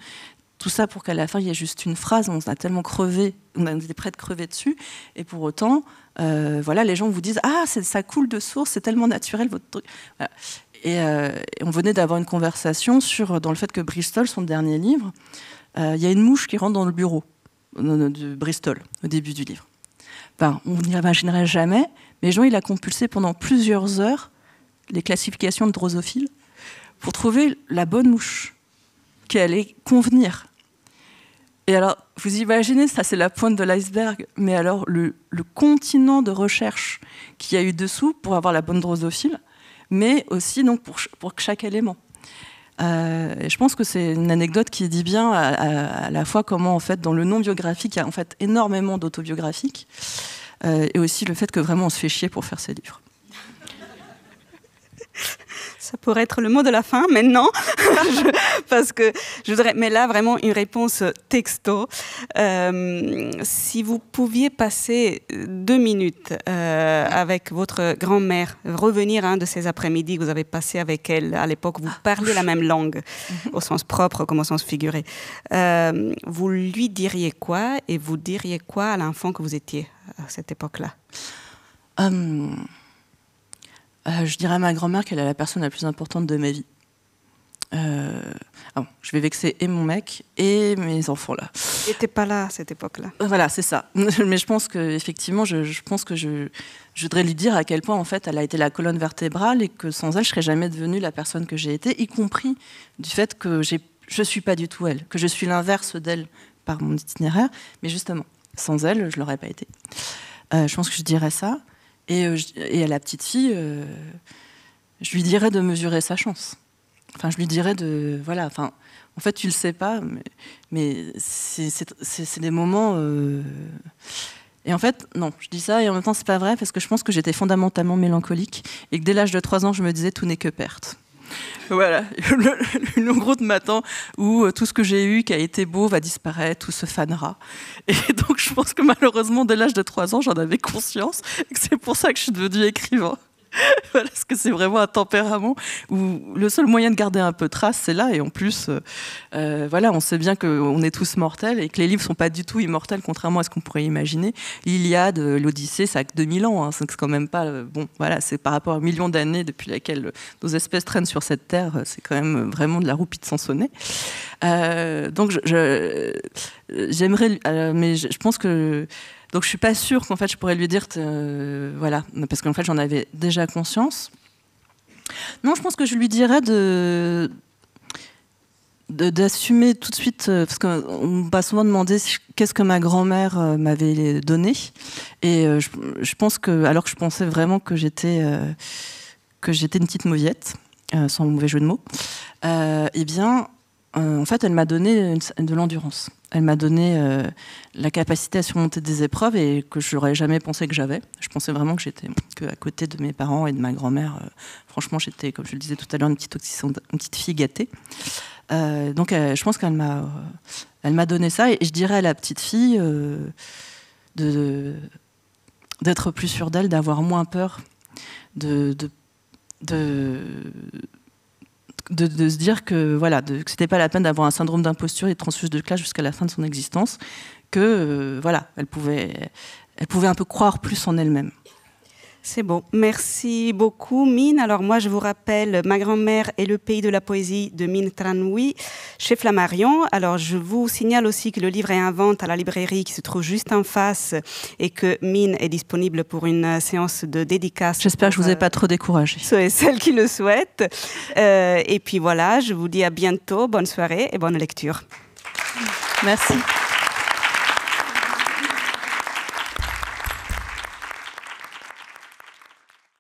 Tout ça pour qu'à la fin, il y ait juste une phrase, on a tellement crevé, on était prêt de crever dessus, et pour autant, voilà, les gens vous disent « Ah, ça coule de source, c'est tellement naturel, votre truc. Voilà. » Et on venait d'avoir une conversation dans le fait que Bristol, son dernier livre, il y a une mouche qui rentre dans le bureau de Bristol, au début du livre. On n'imaginerait jamais, mais Jean, il a compulsé pendant plusieurs heures les classifications de drosophiles pour trouver la bonne mouche qui allait convenir. Et alors, vous imaginez, ça c'est la pointe de l'iceberg, mais alors le continent de recherche qu'il y a eu dessous pour avoir la bonne drosophile, mais aussi donc, pour chaque élément. Et je pense que c'est une anecdote qui dit bien à la fois comment, en fait, dans le non biographique, il y a en fait énormément d'autobiographiques, et aussi le fait que vraiment on se fait chier pour faire ces livres. Ça pourrait être le mot de la fin, mais non, parce que je voudrais, mais là vraiment une réponse texto. Si vous pouviez passer 2 minutes avec votre grand-mère, revenir à un de ces après-midi que vous avez passé avec elle à l'époque, vous parliez la même langue, au sens propre comme au sens figuré. Vous lui diriez quoi et vous diriez quoi à l'enfant que vous étiez à cette époque-là? Je dirais à ma grand-mère qu'elle est la personne la plus importante de ma vie. Je vais vexer et mon mec et mes enfants là. Tu n'étais pas là à cette époque-là. Voilà, c'est ça. Mais je pense qu'effectivement, je pense que je voudrais lui dire à quel point en fait elle a été la colonne vertébrale et que sans elle, je serais jamais devenue la personne que j'ai été, y compris du fait que je suis pas du tout elle, que je suis l'inverse d'elle par mon itinéraire. Mais justement, sans elle, je l'aurais pas été. Je pense que je dirais ça. Et à la petite fille, je lui dirais de mesurer sa chance. Enfin, je lui dirais de... Voilà, enfin, en fait, tu le sais pas, mais c'est des moments... Et en fait, non, je dis ça, et en même temps, c'est pas vrai, parce que je pense que j'étais fondamentalement mélancolique, et que dès l'âge de 3 ans, je me disais « tout n'est que perte ». Voilà, une longue route m'attend où tout ce que j'ai eu qui a été beau va disparaître, tout se fanera. Et donc je pense que malheureusement, dès l'âge de 3 ans, j'en avais conscience et que c'est pour ça que je suis devenue écrivain. Voilà, parce que c'est vraiment un tempérament où le seul moyen de garder un peu trace, c'est là. Et en plus, voilà, on sait bien qu'on est tous mortels et que les livres ne sont pas du tout immortels, contrairement à ce qu'on pourrait imaginer. L'Iliade, l'Odyssée, ça a que 2000 ans. Hein, c'est quand même pas... bon, voilà, c'est par rapport à millions d'années depuis lesquelles nos espèces traînent sur cette terre. C'est quand même vraiment de la roupie de Sansonnet. Donc, j'aimerais... mais je pense que... Donc je suis pas sûre qu'en fait je pourrais lui dire voilà, parce qu'en fait j'en avais déjà conscience. Non, je pense que je lui dirais d'assumer tout de suite, parce qu'on m'a souvent demandé qu'est-ce que ma grand-mère m'avait donné, et je pense que, alors que je pensais vraiment que j'étais une petite mauviette, sans mauvais jeu de mots, eh bien en fait elle m'a donné de l'endurance. Elle m'a donné la capacité à surmonter des épreuves et que je n'aurais jamais pensé que j'avais. Je pensais vraiment que j'étais à côté de mes parents et de ma grand-mère. Franchement, j'étais, comme je le disais tout à l'heure, une petite fille gâtée. Donc, je pense qu'elle m'a donné ça. Et je dirais à la petite fille d'être plus sûre d'elle, d'avoir moins peur, de se dire que voilà, que c'était pas la peine d'avoir un syndrome d'imposture et de transfuge de classe jusqu'à la fin de son existence, que voilà, elle pouvait un peu croire plus en elle-même. C'est bon. Merci beaucoup, Mine. Alors moi, je vous rappelle Ma grand-mère et le pays de la poésie de Mine Tranoui chez Flammarion. Alors je vous signale aussi que le livre est en vente à la librairie qui se trouve juste en face et que Mine est disponible pour une séance de dédicace. J'espère que je vous ai pas trop découragé. Ceux et celles qui le souhaitent. Et puis voilà, je vous dis à bientôt, bonne soirée et bonne lecture. Merci.